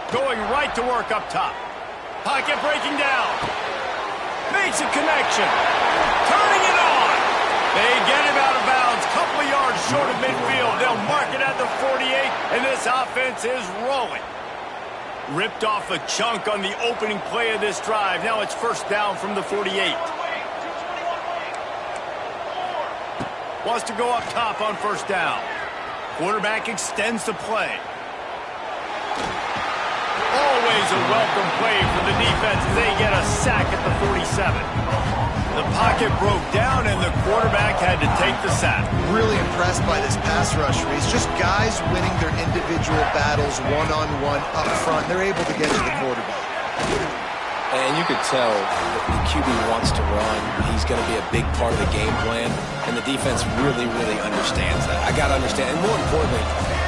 Going right to work up top. Pocket breaking down. Makes a connection. Turning it on. They get him out of bounds. Couple of yards short of midfield. They'll mark it at the 48, and this offense is rolling. Ripped off a chunk on the opening play of this drive. Now it's first down from the 48. Wants to go up top on first down. Quarterback extends the play. Always a welcome play for the defense as they get a sack at the 47. The pocket broke down, and the quarterback had to take the sack. Really impressed by this pass rush, Reese. Just guys winning their individual battles one-on-one up front. They're able to get to the quarterback. And you could tell the QB wants to run. He's going to be a big part of the game plan, and the defense really, really understands that. I got to understand, and more importantly,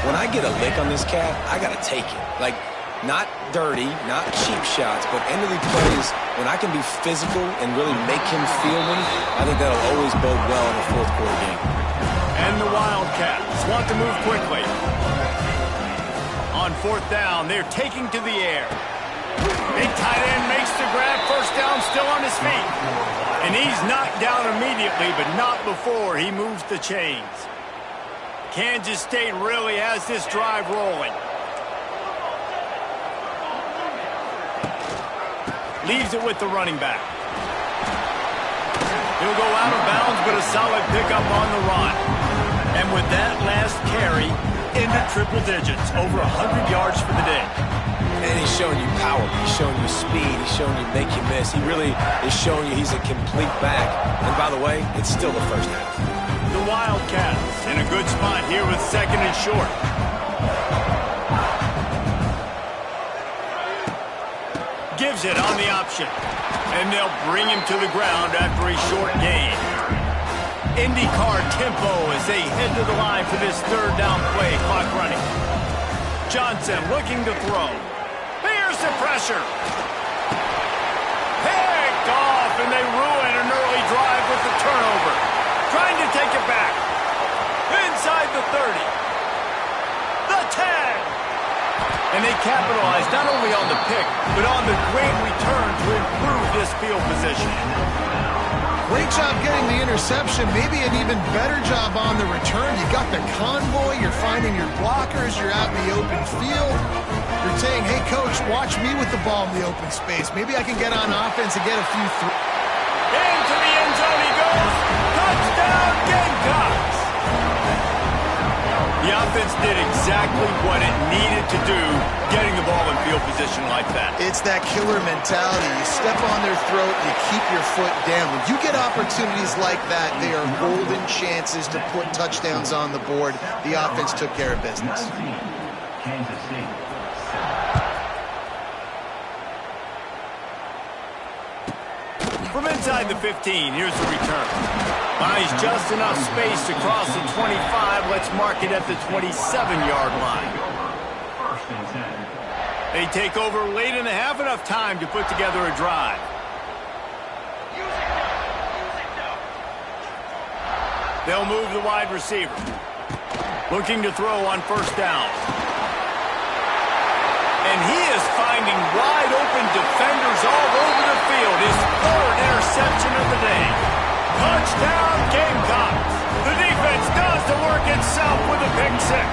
when I get a lick on this cat, I got to take it. Like, not dirty, not cheap shots, but end of the plays, when I can be physical and really make him feel me, I think that'll always bode well in the fourth quarter game. And the Wildcats want to move quickly. On fourth down, they're taking to the air. Big tight end makes the grab, first down, still on his feet. And he's knocked down immediately, but not before he moves the chains. Kansas State really has this drive rolling. Leaves it with the running back. He'll go out of bounds, but a solid pickup on the run. And with that last carry, into triple digits, over 100 yards for the day. And he's showing you power. He's showing you speed. He's showing you make you miss. He really is showing you he's a complete back. And by the way, it's still the first half. The Wildcats in a good spot here with second and short. Gives it on the option. And they'll bring him to the ground after a short gain. IndyCar tempo as they head to the line for this third down play. Clock running. Johnson looking to throw. Here's the pressure. the 30. The 10. And they capitalized not only on the pick, but on the great return to improve this field position. Great job getting the interception, maybe an even better job on the return. You got the convoy, you're finding your blockers, you're out in the open field. You're saying, hey, coach, watch me with the ball in the open space. Maybe I can get on offense and get a few Into the end zone he goes. Touchdown, Gamecocks. The offense did exactly what it needed to do, getting the ball in field position like that. It's that killer mentality. You step on their throat, you keep your foot down. When you get opportunities like that, they are golden chances to put touchdowns on the board. The offense took care of business. Kansas City. From inside the 15, here's the return. Buys just enough space to cross the 25. Let's mark it at the 27-yard line. First and 10. They take over late in the half, enough time to put together a drive. They'll move the wide receiver. Looking to throw on first down. And he is finding wide open defenders all over the field. His third interception of the day. Touchdown, Gamecocks. The defense does the work itself with a pick six.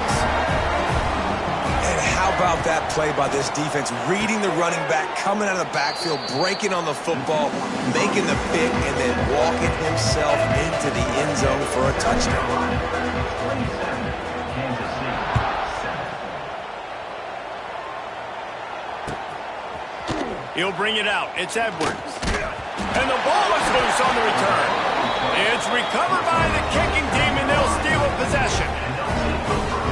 And how about that play by this defense? Reading the running back, coming out of the backfield, breaking on the football, making the pick, and then walking himself into the end zone for a touchdown. Kansas City. 7. He'll bring it out. It's Edwards. And the ball is loose on the return. It's recovered by the kicking team, and they'll steal a possession.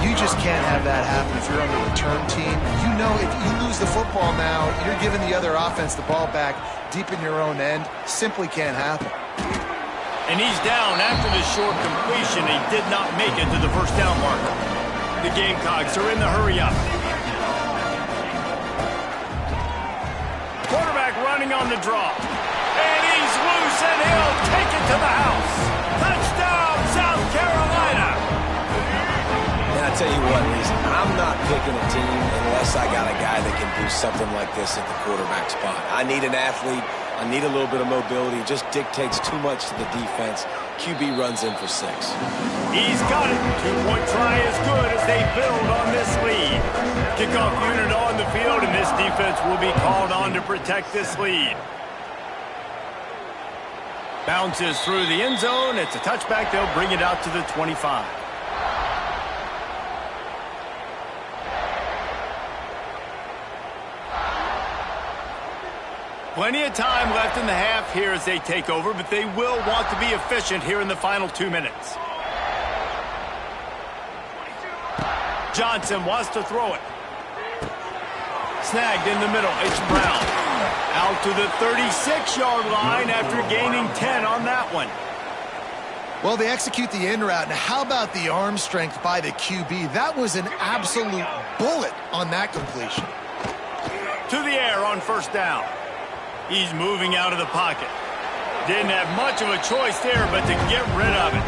You just can't have that happen if you're on the return team. You know if you lose the football now, you're giving the other offense the ball back deep in your own end. Simply can't happen. And he's down after the short completion. He did not make it to the first down marker. The Gamecocks are in the hurry up. Quarterback running on the draw. And he's loose, and he'll take it to the house. Touchdown, South Carolina. And I tell you what, Reese, I'm not picking a team unless I got a guy that can do something like this at the quarterback spot. I need an athlete. I need a little bit of mobility. It just dictates too much to the defense. QB runs in for 6. He's got it. 2-point try is good as they build on this lead. Kickoff unit on the field, and this defense will be called on to protect this lead. Bounces through the end zone. It's a touchback. They'll bring it out to the 25. Plenty of time left in the half here as they take over, but they will want to be efficient here in the final 2 minutes. Johnson wants to throw it. Snagged in the middle. It's Brown. Out to the 36-yard line after gaining 10 on that one. Well, they execute the in route. Now, how about the arm strength by the QB? That was an absolute bullet on that completion. To the air on first down. He's moving out of the pocket. Didn't have much of a choice there, but to get rid of it.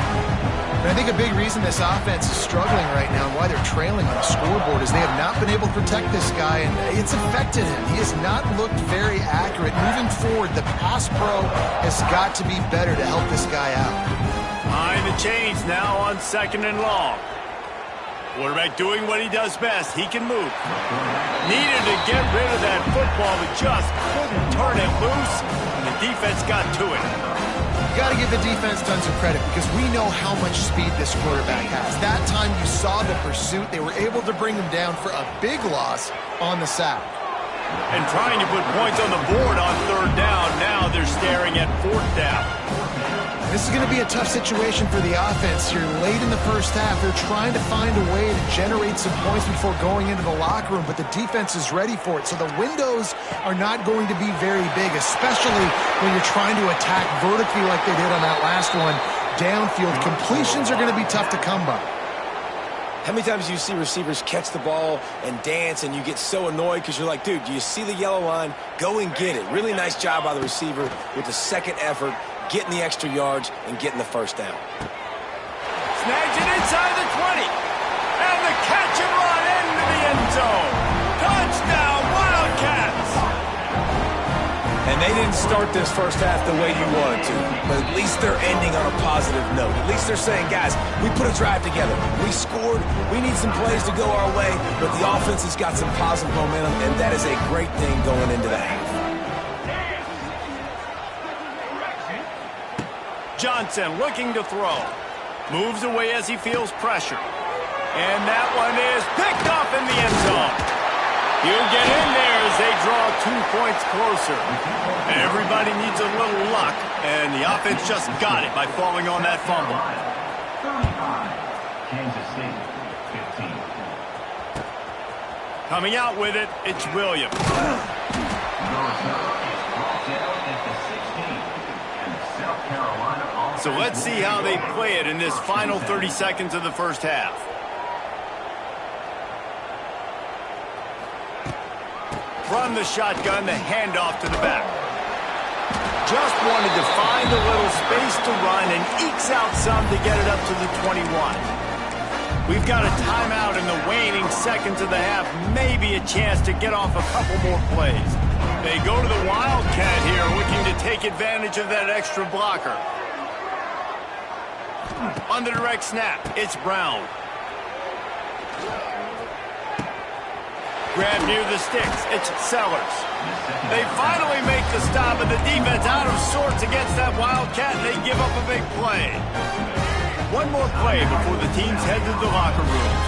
And I think a big reason this offense is struggling right now and why they're trailing on the scoreboard is they have not been able to protect this guy, and it's affected him. He has not looked very accurate. Moving forward, the pass pro has got to be better to help this guy out. Behind the chains now on 2nd and long. Quarterback doing what he does best. He can move. Needed to get rid of that football, but just couldn't turn it loose, and the defense got to it. You got to give the defense tons of credit because we know how much speed this quarterback has. That time you saw the pursuit. They were able to bring him down for a big loss on the sack. And trying to put points on the board on 3rd down. Now they're staring at 4th down. This is going to be a tough situation for the offense here. Late in the first half, they're trying to find a way to generate some points before going into the locker room, but the defense is ready for it. So the windows are not going to be very big, especially when you're trying to attack vertically like they did on that last one. Downfield completions are going to be tough to come by. How many times do you see receivers catch the ball and dance and you get so annoyed because you're like, dude, do you see the yellow line? Go and get it. Really nice job by the receiver with the second effort, getting the extra yards and getting the first down. Snags it inside the 20. And the catch and run into the end zone. Touchdown, Wildcats! And they didn't start this first half the way you wanted to, but at least they're ending on a positive note. At least they're saying, guys, we put a drive together. We scored. We need some plays to go our way, but the offense has got some positive momentum, and that is a great thing going into the half. Johnson looking to throw. Moves away as he feels pressure. And that one is picked up in the end zone. He'll get in there as they draw 2 points closer. Everybody needs a little luck, and the offense just got it by falling on that fumble. 35, Kansas State, 15. Coming out with it, it's Williams. Dorsett is brought down at the 16, and South Carolina offense. So let's see how they play it in this final 30 seconds of the first half. From the shotgun, the handoff to the back. Just wanted to find a little space to run and ekes out some to get it up to the 21. We've got a timeout in the waning seconds of the half, maybe a chance to get off a couple more plays. They go to the Wildcat here, looking to take advantage of that extra blocker. On the direct snap, it's Brown. Grab near the sticks, it's Sellers. They finally make the stop, and the defense out of sorts against that Wildcat, and they give up a big play. One more play before the teams head to the locker rooms.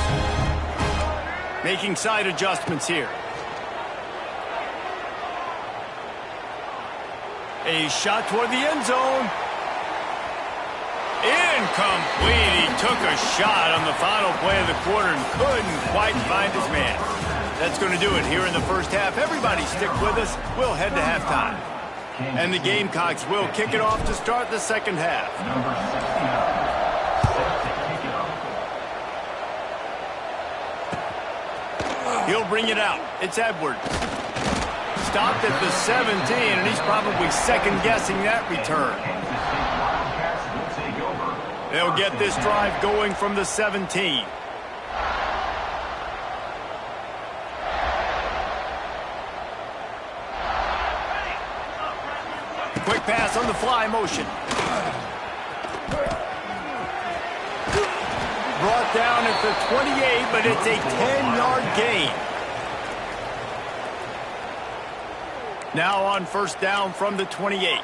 Making side adjustments here. A shot toward the end zone. Incomplete. He took a shot on the final play of the quarter and couldn't quite find his man. That's going to do it here in the first half. Everybody stick with us. We'll head to halftime. And the Gamecocks will kick it off to start the second half. Number 69, set to kick it off. He'll bring it out. It's Edwards. Stopped at the 17, and he's probably second-guessing that return. Kansas State Wildcats will take over. They'll get this drive going from the 17. Quick pass on the fly motion. Brought down at the 28, but it's a 10-yard gain. Now on first down from the 28.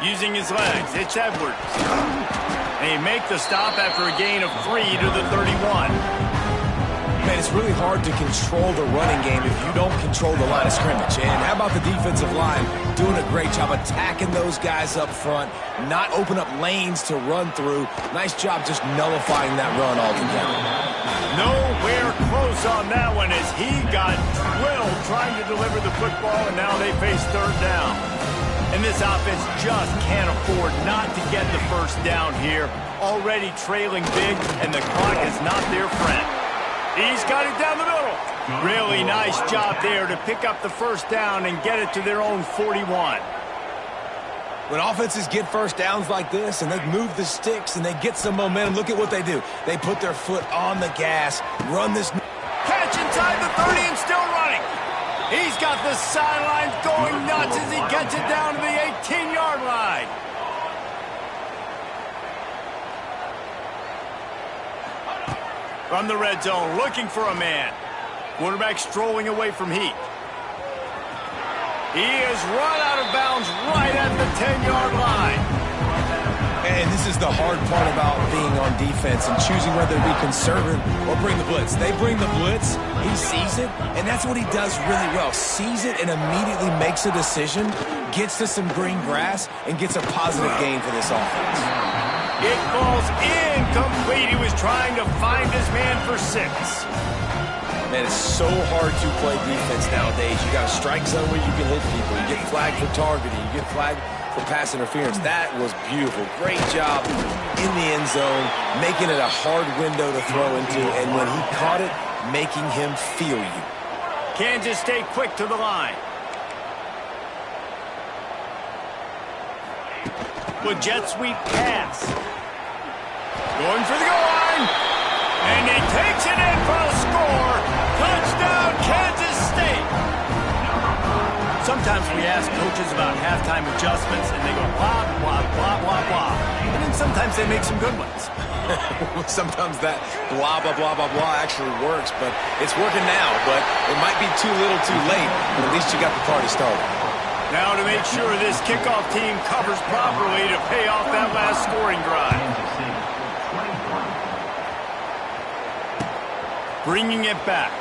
Using his legs, it's Edwards. They make the stop after a gain of 3 to the 31. Man, it's really hard to control the running game if you don't control the line of scrimmage. And how about the defensive line doing a great job attacking those guys up front, not open up lanes to run through. Nice job just nullifying that run altogether. Nowhere close on that one as he got drilled trying to deliver the football, and now they face third down. And this offense just can't afford not to get the first down here. Already trailing big, and the clock is not their friend. He's got it down the middle. Really nice job there to pick up the first down and get it to their own 41. When offenses get first downs like this and they move the sticks and they get some momentum, look at what they do. They put their foot on the gas, run this. Catch inside the 30 and still running. He's got the sidelines going nuts as he gets it down to the 18-yard line. From the red zone, looking for a man. Quarterback strolling away from heat. He is run out of bounds right at the 10-yard line. And this is the hard part about being on defense and choosing whether to be conservative or bring the blitz. They bring the blitz, he sees it, and that's what he does really well. Sees it and immediately makes a decision, gets to some green grass, and gets a positive gain for this offense. It falls incomplete. He was trying to find his man for 6. Man, it's so hard to play defense nowadays. You got a strike zone where you can hit people. You get flagged for targeting. You get flagged for pass interference. That was beautiful. Great job in the end zone, making it a hard window to throw into, and when he caught it, making him feel you. Kansas State quick to the line. with jet sweep pass. Going for the goal line. And he takes it in for a score. Touchdown, Kansas State. Sometimes we ask coaches about halftime adjustments, and they go blah, blah, blah, blah, blah. And then sometimes they make some good ones. Sometimes that blah, blah, blah, blah, blah actually works, but it's working now. But it might be too little too late, but at least you got the party started. Now to make sure this kickoff team covers properly to pay off that last scoring drive. Bringing it back.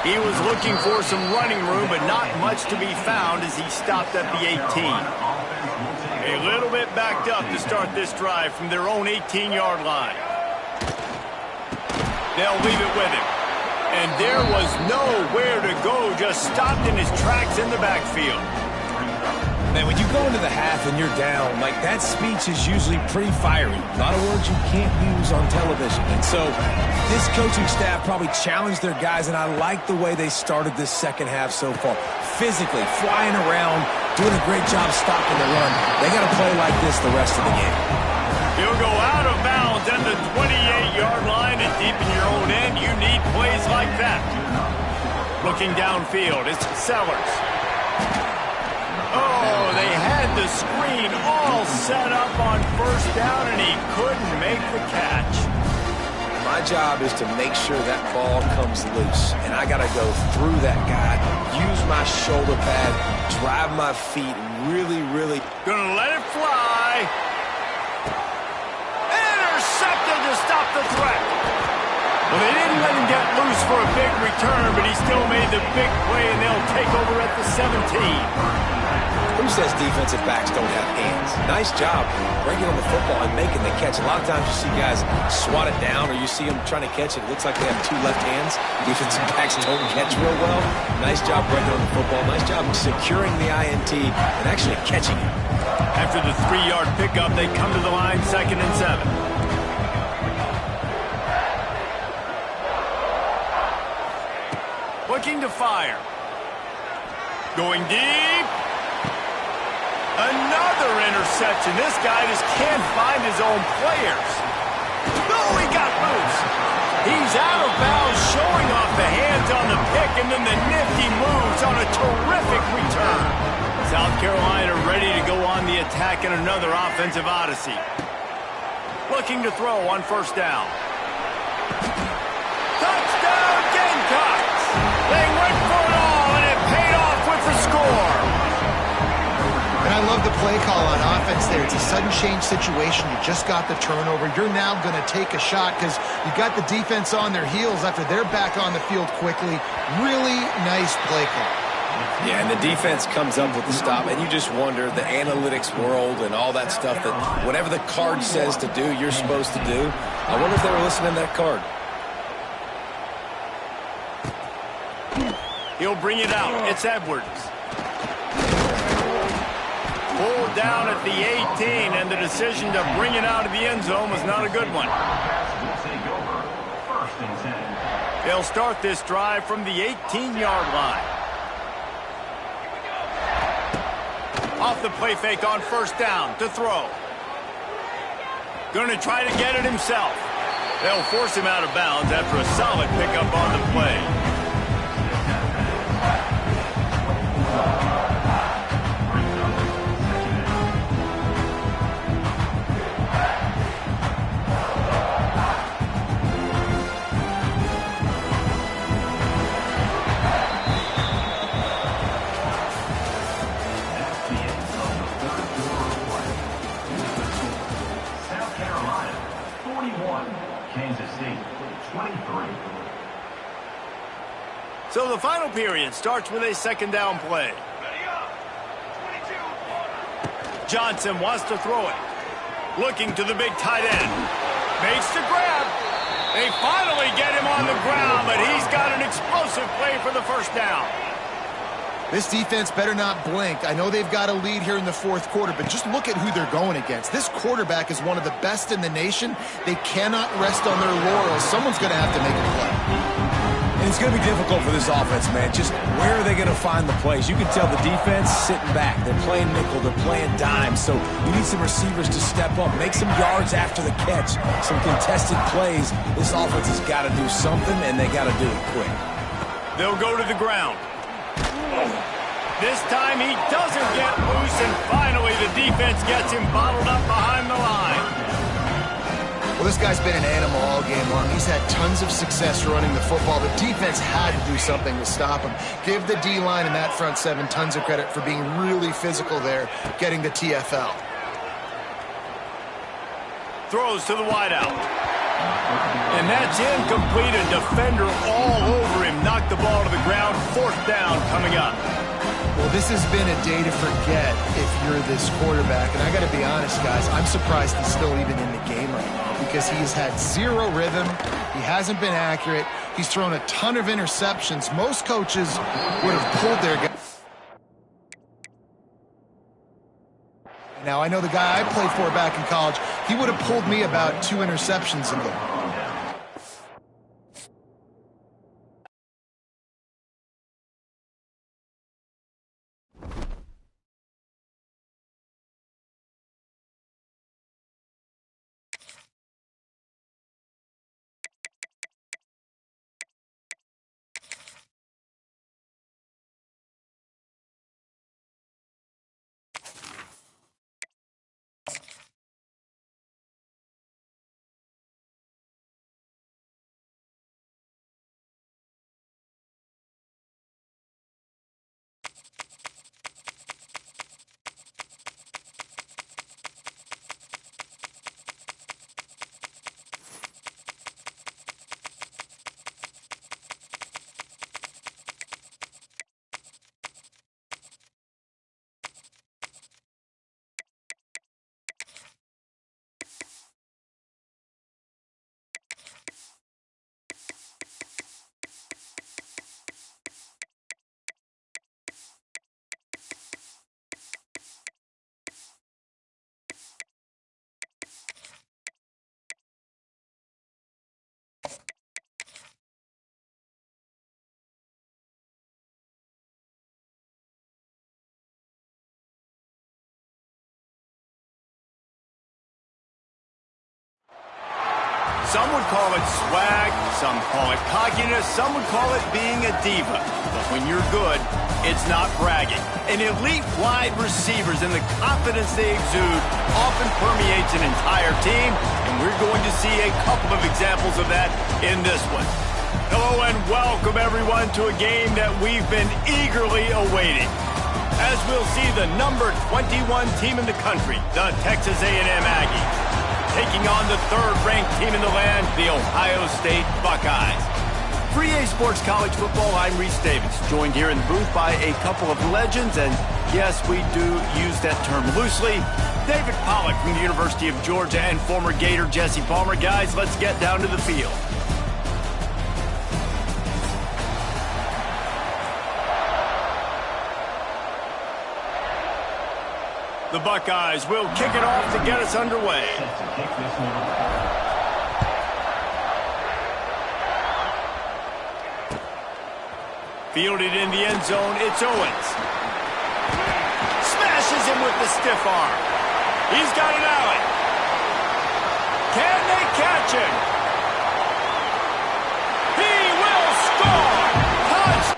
He was looking for some running room, but not much to be found as he stopped at the 18. A little bit backed up to start this drive from their own 18-yard line. They'll leave it with him. And there was nowhere to go, just stopped in his tracks in the backfield. Man, when you go into the half and you're down, like, that speech is usually pretty fiery. A lot of words you can't use on television. And so this coaching staff probably challenged their guys, and I like the way they started this second half so far. Physically, flying around, doing a great job stopping the run. They got to play like this the rest of the game. He'll go out of bounds at the 28-yard line, and deep in your own end, you need plays like that. Looking downfield, it's Sellers. Oh, they had the screen all set up on first down, and he couldn't make the catch. My job is to make sure that ball comes loose, and I got to go through that guy, use my shoulder pad, drive my feet really. Gonna let it fly. Intercepted to stop the threat. Well, they didn't let him get loose for a big return, but he still made the big play, and they'll take over at the 17. Who says defensive backs don't have hands? Nice job bringing on the football and making the catch. A lot of times you see guys swat it down, or you see them trying to catch it. It looks like they have two left hands. Defensive backs don't catch real well. Nice job bringing on the football. Nice job securing the INT and actually catching it. After the 3-yard pickup, they come to the line, 2nd and 7. Looking to fire. Going deep. Another interception. This guy just can't find his own players. Oh, he got loose. He's out of bounds, showing off the hands on the pick, and then the nifty moves on a terrific return. South Carolina ready to go on the attack in another offensive odyssey. Looking to throw on first down. Touchdown, Gamecocks! They went for it all, and it paid off with the score. And I love the play call on offense there. It's a sudden change situation. You just got the turnover. You're now going to take a shot because you got the defense on their heels after they're back on the field quickly. Really nice play call. Yeah, and the defense comes up with the stop, and you just wonder, the analytics world and all that stuff, that whatever the card says to do, you're supposed to do. I wonder if they were listening to that card. He'll bring it out. It's Edwards. Pulled down at the 18, and the decision to bring it out of the end zone was not a good one. They'll start this drive from the 18-yard line. Off the play fake on first down to throw. Going to try to get it himself. They'll force him out of bounds after a solid pickup on the play. So the final period starts with a second down play. Johnson wants to throw it. Looking to the big tight end. Makes the grab. They finally get him on the ground, but he's got an explosive play for the first down. This defense better not blink. I know they've got a lead here in the fourth quarter, but just look at who they're going against. This quarterback is one of the best in the nation. They cannot rest on their laurels. Someone's going to have to make a play. And it's going to be difficult for this offense, man. Just where are they going to find the plays? You can tell the defense sitting back. They're playing nickel. They're playing dime. So you need some receivers to step up, make some yards after the catch, some contested plays. This offense has got to do something, and they got to do it quick. They'll go to the ground. This time he doesn't get loose, and finally the defense gets him bottled up behind the line. Well, this guy's been an animal all game long. He's had tons of success running the football. The defense had to do something to stop him. Give the D-line and that front seven tons of credit for being really physical there, getting the TFL. Throws to the wideout. And that's incomplete. A defender all over him. Knocked the ball to the ground. 4th down coming up. Well, this has been a day to forget if you're this quarterback. And I got to be honest, guys, I'm surprised he's still even in the game right now because he has had zero rhythm. He hasn't been accurate. He's thrown a ton of interceptions. Most coaches would have pulled their guy. Now, I know the guy I played for back in college, he would have pulled me about 2 interceptions ago. Some would call it swag, some call it cockiness, some would call it being a diva. But when you're good, it's not bragging. An elite wide receivers and the confidence they exude often permeates an entire team, and we're going to see a couple of examples of that in this one. Hello and welcome everyone to a game that we've been eagerly awaiting. As we'll see the number 21 team in the country, the Texas A&M Aggies, taking on the 3rd-ranked team in the land, the Ohio State Buckeyes. For EA Sports College Football, I'm Reese Davis, joined here in the booth by a couple of legends, and yes, we do use that term loosely. David Pollack from the University of Georgia and former Gator Jesse Palmer. Guys, let's get down to the field. The Buckeyes will kick it off to get us underway. Fielded in the end zone, it's Owens. Smashes him with the stiff arm. He's got it out. Can they catch him? He will score! Touchdown!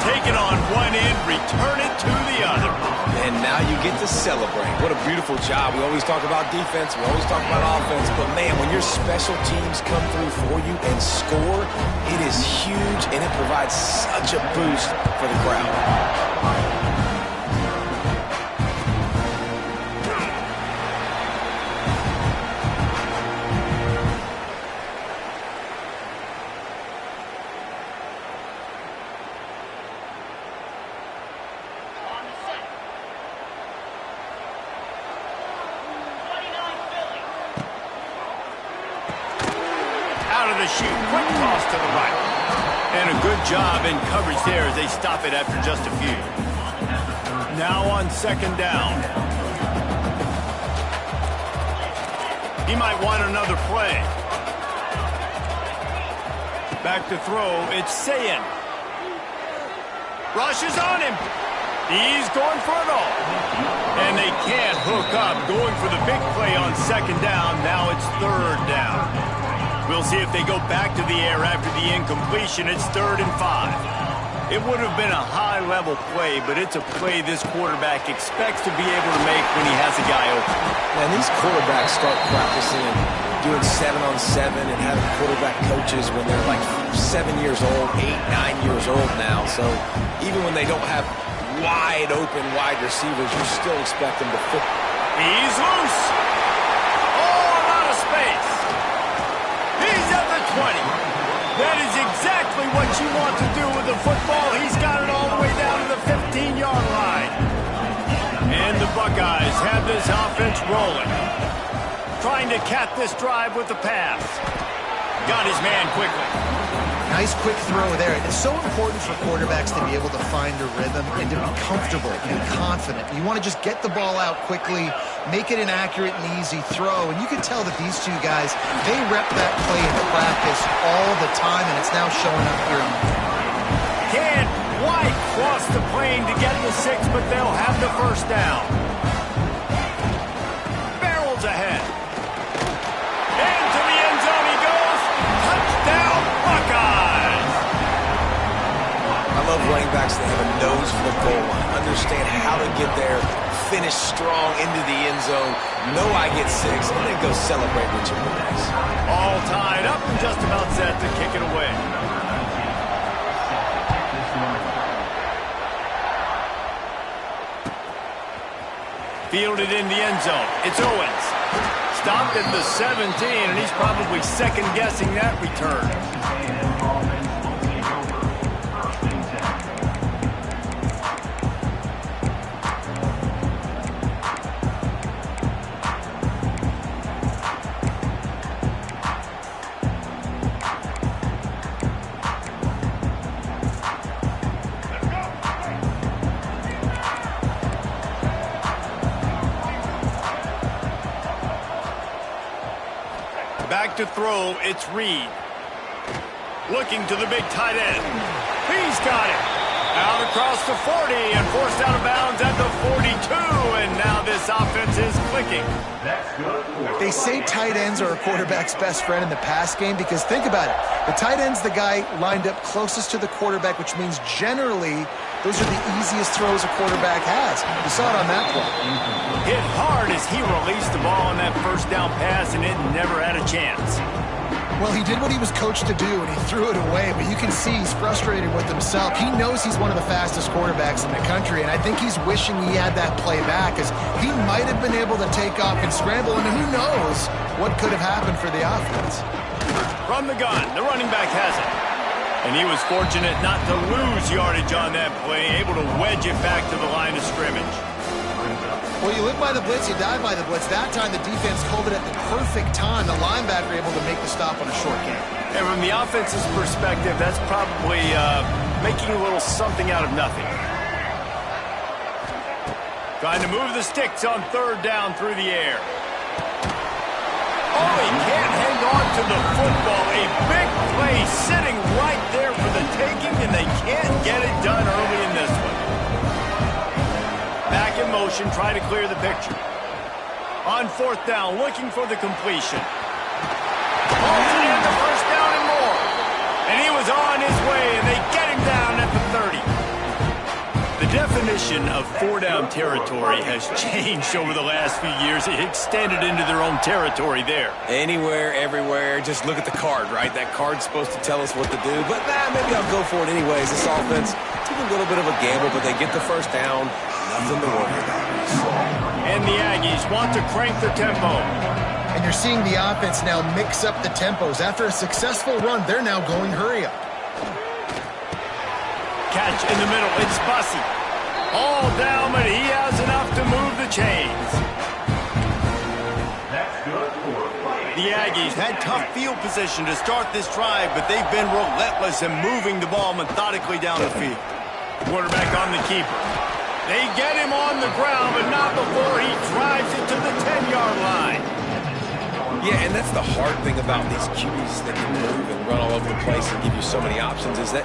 Take it on one end, return it to the other. And now you get to celebrate. What a beautiful job. We always talk about defense. We always talk about offense. But, man, when your special teams come through for you and score, it is huge, and it provides such a boost for the crowd. Shoot. Quick toss to the right. And a good job in coverage there as they stop it after just a few. Now on second down. He might want another play. Back to throw. It's Sayin. Rushes on him. He's going for it all. And they can't hook up. Going for the big play on second down. Now it's third down. We'll see if they go back to the air after the incompletion. It's 3rd and 5. It would have been a high-level play, but it's a play this quarterback expects to be able to make when he has a guy open. Man, these quarterbacks start practicing and doing 7-on-7 and having quarterback coaches when they're like 7 years old, 8, 9 years old now. So even when they don't have wide-open wide receivers, you still expect them to fit. He's loose. Oh, a lot of space. He's at the 20. That is exactly what you want to do with the football. He's got it all the way down to the 15-yard line. And the Buckeyes have this offense rolling. Trying to cap this drive with the pass. Got his man quickly. Nice quick throw there. It's so important for quarterbacks to be able to find a rhythm and to be comfortable and confident. You want to just get the ball out quickly, make it an accurate and easy throw. And you can tell that these two guys, they rep that play in practice all the time, and it's now showing up here. Can't quite cross the plane to get the 6, but they'll have the first down. Barrels ahead. Into the end zone he goes. Touchdown, Buckeyes. I love running backs that have a nose for the goal line, understand how to get there, finish strong into the end zone, know I get 6, and then go celebrate with your boys. All tied up and just about set to kick it away. Fielded in the end zone. It's Owens. Stopped at the 17, and he's probably second-guessing that return. Back to throw, it's Reed. Looking to the big tight end. He's got it. Out across the 40 and forced out of bounds at the 42. And now this offense is clicking. They say tight ends are a quarterback's best friend in the pass game because think about it. The tight end's the guy lined up closest to the quarterback, which means generally those are the easiest throws a quarterback has. You saw it on that play. Hit hard as he released the ball on that first down pass, and it never had a chance. Well, he did what he was coached to do, and he threw it away, but you can see he's frustrated with himself. He knows he's one of the fastest quarterbacks in the country, and I think he's wishing he had that play back, because he might have been able to take off and scramble, and who knows what could have happened for the offense. From the gun, the running back has it. And he was fortunate not to lose yardage on that play, able to wedge it back to the line of scrimmage. Well, you live by the blitz, you die by the blitz. That time the defense called it at the perfect time. The linebacker able to make the stop on a short game. And from the offense's perspective, that's probably making a little something out of nothing. Trying to move the sticks on third down through the air. Oh, he can't hang on to the football. A big play sitting right there for the taking, and they can't get it done early in this one. Back in motion, try to clear the picture. On fourth down, looking for the completion. Holds it in the first down and more. And he was on his way, and they get him down at the 30. definition of four-down territory has changed over the last few years. It extended into their own territory there. Anywhere, everywhere, just look at the card, right? That card's supposed to tell us what to do, but maybe I'll go for it anyways. This offense took a little bit of a gamble, but they get the first down. Nothing to worry about. And the Aggies want to crank their tempo. And you're seeing the offense now mix up the tempos. After a successful run, they're now going hurry up. Catch in the middle. It's Bussey. All down, but he has enough to move the chains. That's good for fighting. The Aggies had tough field position to start this drive, but they've been relentless in moving the ball methodically down the field. Quarterback on the keeper. They get him on the ground, but not before he drives it to the 10-yard line. Yeah, and that's the hard thing about these QBs that can move and run all over the place and give you so many options is that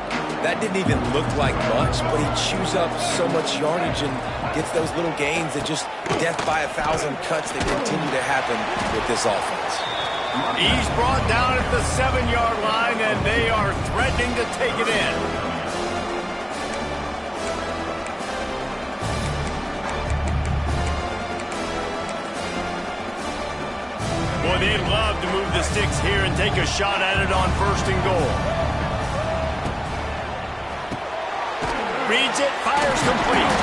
didn't even look like much, but he chews up so much yardage and gets those little gains that just death by 1,000 cuts that continue to happen with this offense. He's brought down at the 7-yard line, and they are threatening to take it in. Boy, they'd love to move the sticks here and take a shot at it on 1st and goal. Reads it, fires complete.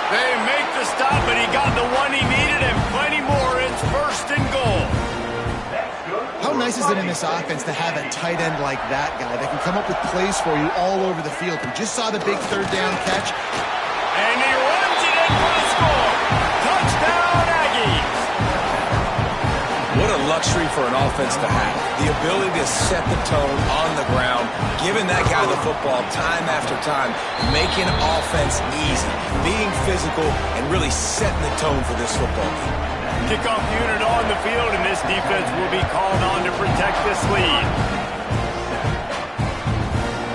They make the stop, but he got the one he needed and plenty more. It's 1st and goal. How nice is it in this offense to have a tight end like that guy that can come up with plays for you all over the field? We just saw the big 3rd down catch. And he runs it in for the score. Touchdown, Aggies. What a luxury for an offense to have. The ability to set the tone on the ground, giving that guy the football time after time, making offense easy, being physical, and really setting the tone for this football game. Kickoff unit on the field, and this defense will be called on to protect this lead.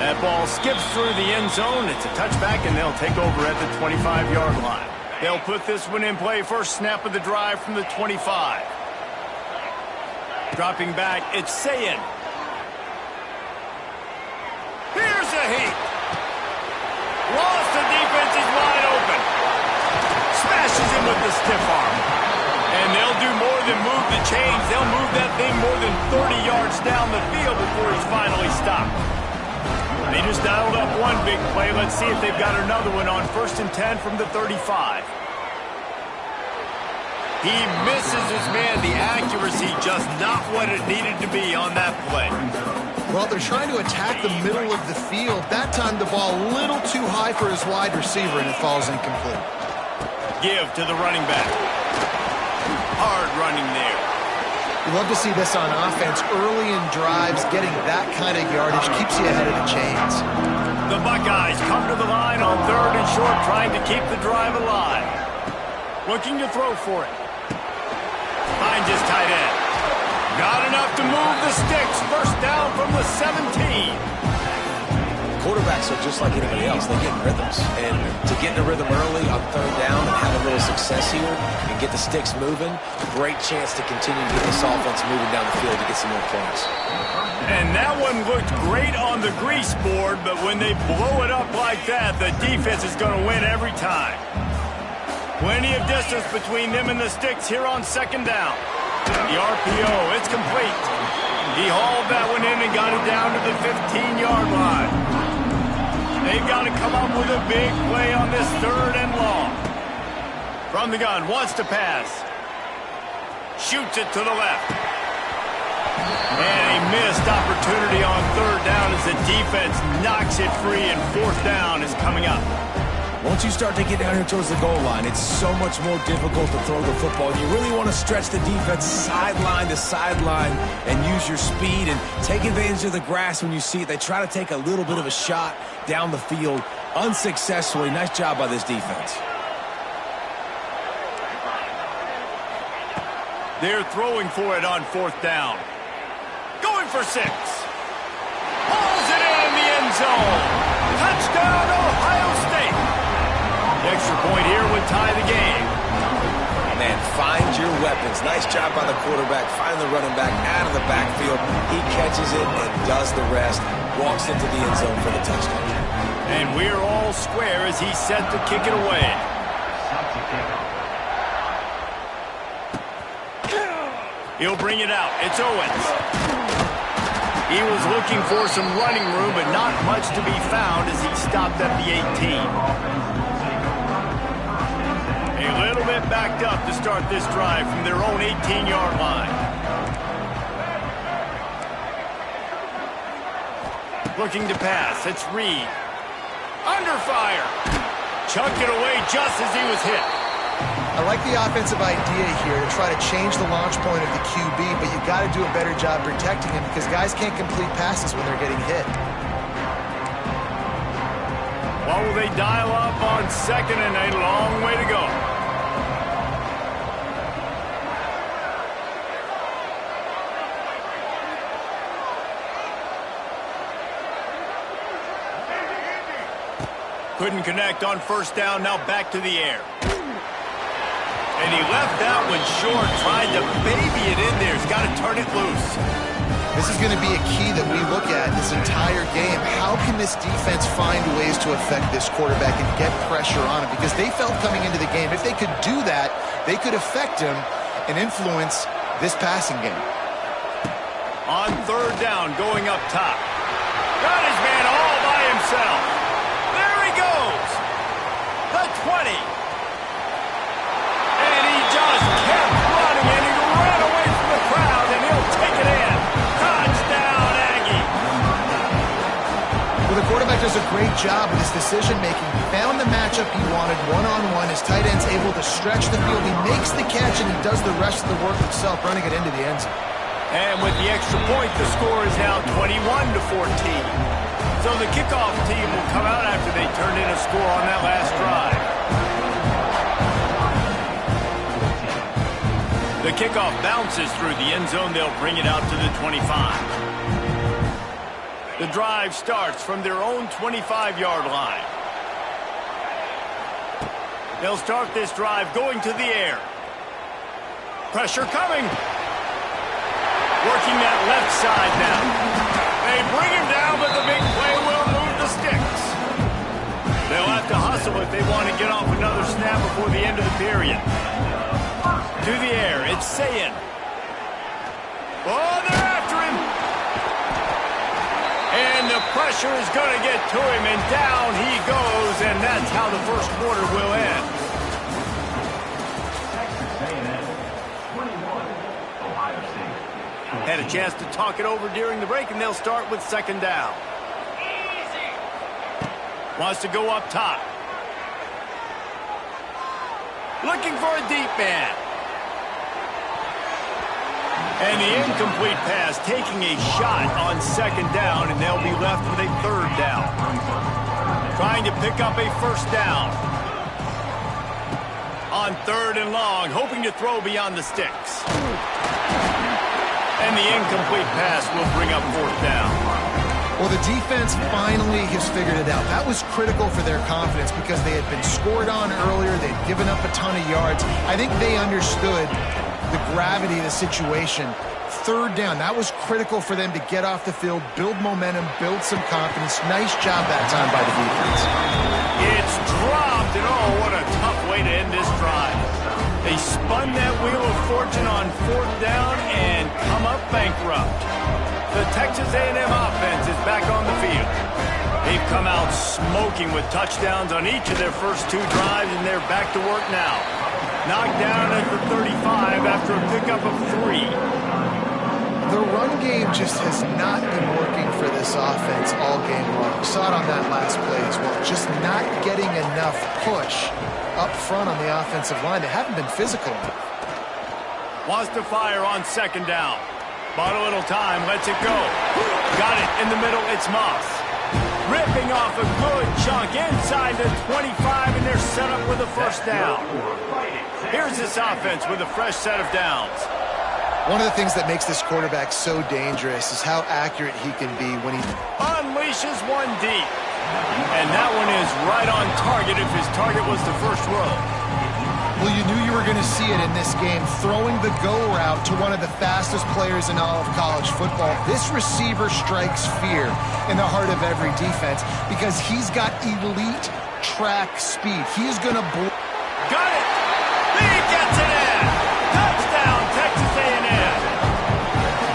That ball skips through the end zone. It's a touchback, and they'll take over at the 25-yard line. They'll put this one in play. First snap of the drive from the 25. Dropping back, it's Sayin. Here's a heat. Lost, the defense is wide open. Smashes him with the stiff arm. And they'll do more than move the chains. They'll move that thing more than 30 yards down the field before he's finally stopped. They just dialed up one big play. Let's see if they've got another one on 1st and 10 from the 35. He misses his man. The accuracy just not what it needed to be on that play. Well, they're trying to attack the middle of the field. That time the ball a little too high for his wide receiver, and it falls incomplete. Give to the running back. Hard running there. You love to see this on offense. Early in drives, getting that kind of yardage keeps you ahead of the chains. The Buckeyes come to the line on 3rd and short, trying to keep the drive alive. Looking to throw for it. Finds his tight end. Got enough to move the sticks. 1st down from the 17. Quarterbacks are just like anybody else. They get in rhythms. And to get in a rhythm early on 3rd down and have a little success here and get the sticks moving, great chance to continue to get this offense moving down the field to get some more points. And that one looked great on the grease board, but when they blow it up like that, the defense is going to win every time. Plenty of distance between them and the sticks here on 2nd down. The RPO, it's complete. He hauled that one in and got it down to the 15-yard line. They've got to come up with a big play on this 3rd and long. From the gun, wants to pass. Shoots it to the left. And a missed opportunity on 3rd down as the defense knocks it free, and 4th down is coming up. Once you start to get down here towards the goal line, it's so much more difficult to throw the football. You really want to stretch the defense sideline to sideline and use your speed and take advantage of the grass when you see it. They try to take a little bit of a shot down the field unsuccessfully. Nice job by this defense. They're throwing for it on 4th down. Going for 6. Hauls it in the end zone. Touchdown, Ohio State. The extra point here would tie the game. Man, find your weapons. Nice job by the quarterback. Find the running back out of the backfield. He catches it and does the rest. Walks into the end zone for the touchdown. And we're all square as he's set to kick it away. He'll bring it out. It's Owens. He was looking for some running room, but not much to be found as he stopped at the 18. A little bit backed up to start this drive from their own 18-yard line. Looking to pass. It's Reed. Under fire. Chucked it away just as he was hit. I like the offensive idea here to try to change the launch point of the QB, but you got to do a better job protecting him because guys can't complete passes when they're getting hit. What will they dial up on second and a long way to go? Couldn't connect on first down, now back to the air. And he left that one short, tried to baby it in there. He's got to turn it loose. This is going to be a key that we look at this entire game. How can this defense find ways to affect this quarterback and get pressure on him? Because they felt coming into the game, if they could do that, they could affect him and influence this passing game. On third down, going up top. Got his man all by himself. There he goes. The 20. And he just kept running, and he ran away from the crowd, and he'll take it in. Touchdown, Aggie. Well, the quarterback does a great job with his decision-making. He found the matchup he wanted one-on-one. His tight end's able to stretch the field. He makes the catch, and he does the rest of the work himself, running it into the end zone. And with the extra point, the score is now 21-14. So the kickoff team will come out after they turned in a score on that last drive. The kickoff bounces through the end zone. They'll bring it out to the 25. The drive starts from their own 25-yard line. They'll start this drive going to the air. Pressure coming. Working that left side now. They bring him down, but the big play will move the sticks. They'll have to hustle if they want to get off another snap before the end of the period. To the air, it's Sayin. Oh, they're after him. And the pressure is going to get to him, and down he goes, and that's how the first quarter will end. Had a chance to talk it over during the break, and they'll start with second down. Wants to go up top. Looking for a deep man. And the incomplete pass, taking a shot on second down, and they'll be left with a third down. Trying to pick up a first down. On third and long, hoping to throw beyond the sticks. And the incomplete pass will bring up fourth down. Well, the defense finally has figured it out. That was critical for their confidence because they had been scored on earlier. They'd given up a ton of yards. I think they understood the gravity of the situation. Third down, that was critical for them to get off the field, build momentum, build some confidence. Nice job that time by the defense. It's dropped, and oh, what a tough way to end this drive. They spun that wheel of fortune on fourth down and come up bankrupt. The Texas A&M offense is back on the field. They've come out smoking with touchdowns on each of their first two drives, and they're back to work now. Knocked down at the 35 after a pickup of 3. The run game just has not been working for this offense all game long. We saw it on that last play as well. Just not getting enough push up front on the offensive line. They haven't been physical enough. Wants to fire on second down. Bought a little time, lets it go. Got it in the middle, it's Moss. Ripping off a good chunk inside the 25, and they're set up with a first down. Here's this offense with a fresh set of downs. One of the things that makes this quarterback so dangerous is how accurate he can be when he unleashes one deep. And that one is right on target if his target was the first row. Well, you knew you were going to see it in this game. Throwing the go route to one of the fastest players in all of college football. This receiver strikes fear in the heart of every defense because he's got elite track speed. He's going to... Got it! He gets it in! Touchdown, Texas A&M!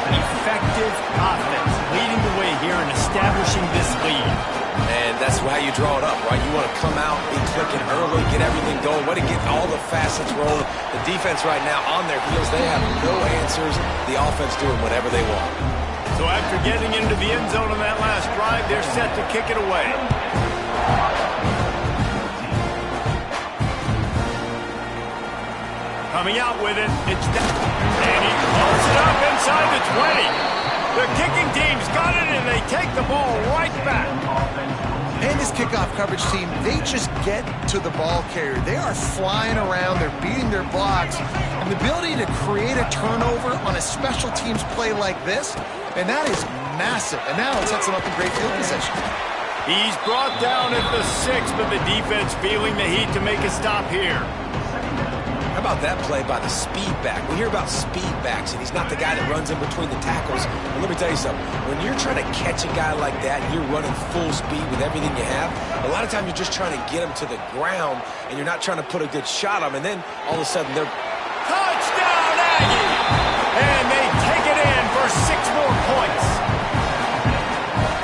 Effective offense leading the way here and establishing this lead. And that's how you draw it up, right? You want to come out, be clicking early, get everything going, want to get all the facets rolling. The defense right now on their heels, they have no answers. The offense doing whatever they want. So after getting into the end zone on that last drive, they're set to kick it away. Coming out with it, it's down. And he pulls it up inside the 20. The kicking team's got it, and they take the ball right back. And this kickoff coverage team, they just get to the ball carrier. They are flying around, they're beating their blocks, and the ability to create a turnover on a special teams play like this, and that is massive. And now it sets them up in great field position. He's brought down at the 6, but the defense feeling the heat to make a stop here. How about that play by the speed back? We hear about speed backs, and he's not the guy that runs in between the tackles. But let me tell you something. When you're trying to catch a guy like that, and you're running full speed with everything you have, a lot of times you're just trying to get him to the ground, and you're not trying to put a good shot on him, and then all of a sudden they're... Touchdown, Aggie! And they take it in for 6 more points.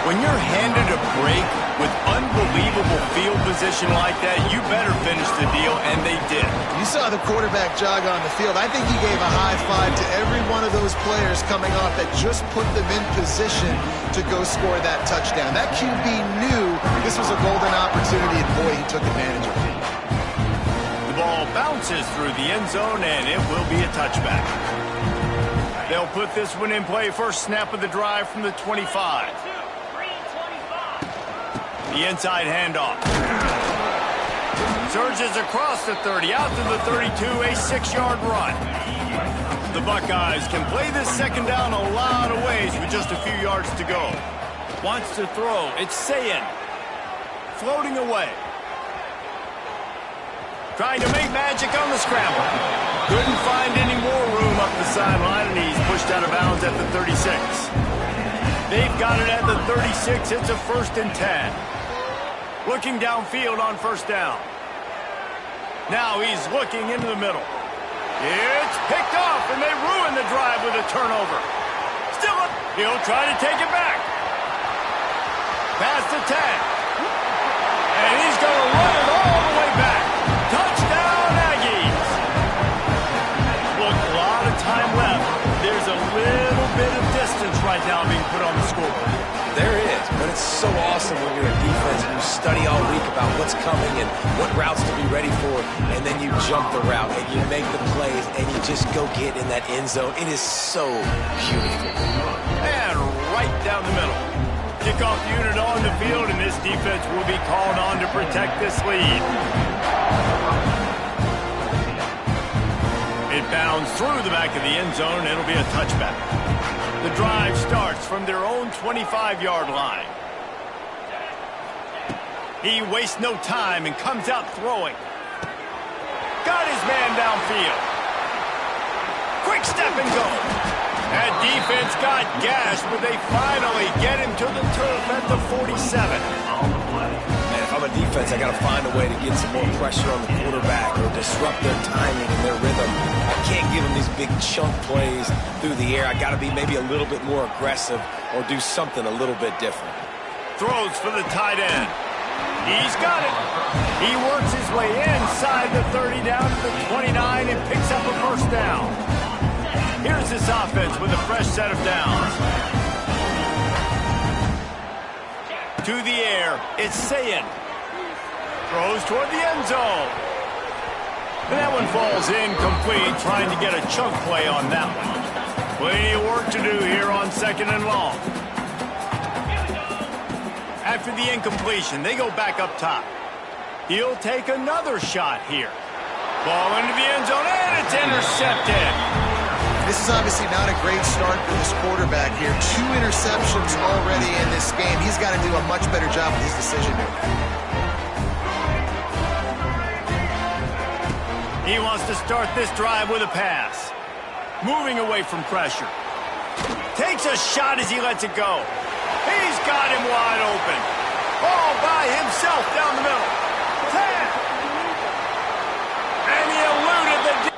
When you're handed a break with unbelievable field position like that, you better finish the deal, and they did. You saw the quarterback jog on the field. I think he gave a high five to every one of those players coming off that just put them in position to go score that touchdown. That QB knew this was a golden opportunity, and boy, he took advantage of it. The ball bounces through the end zone, and it will be a touchback. They'll put this one in play. First snap of the drive from the 25. The inside handoff. Surges across the 30, out to the 32, a 6-yard run. The Buckeyes can play this second down a lot of ways with just a few yards to go. Wants to throw. It's Sayin. Floating away. Trying to make magic on the scramble. Couldn't find any more room up the sideline, and he's pushed out of bounds at the 36. They've got it at the 36. It's a 1st and 10. Looking downfield on first down. Now he's looking into the middle. It's picked off, and they ruin the drive with a turnover. Still up. He'll try to take it back. Past the 10. And he's going to run it all the way back. Touchdown, Aggies. Look, a lot of time left. There's a little bit of distance right now being put on the scoreboard. There is, but it's so awesome when you're a defense and you study all week about what's coming and what routes to be ready for, and then you jump the route and you make the plays and you just go get in that end zone. It is so beautiful. And right down the middle. Kickoff unit on the field, and this defense will be called on to protect this lead. It bounds through the back of the end zone, and it'll be a touchback. The drive starts from their own 25-yard line. He wastes no time and comes out throwing. Got his man downfield. Quick step and go. That defense got gashed, but they finally get him to the turf at the 47. Man, if I'm a defense, I got to find a way to get some more pressure on the quarterback or disrupt their timing and their rhythm. I can't give them these big chunk plays through the air. I got to be maybe a little bit more aggressive or do something a little bit different. Throws for the tight end. He's got it. He works his way inside the 30 down to the 29 and picks up a first down. Here's this offense with a fresh set of downs. To the air, it's Sayin. Throws toward the end zone. And that one falls incomplete, trying to get a chunk play on that one. Plenty of work to do here on 2nd and long. After the incompletion, they go back up top. He'll take another shot here. Ball into the end zone, and it's intercepted. This is obviously not a great start for this quarterback here. 2 interceptions already in this game. He's got to do a much better job with his decision here. He wants to start this drive with a pass. moving away from pressure. Takes a shot as he lets it go. He's got him wide open. All by himself down the middle. 10. And he eluded the...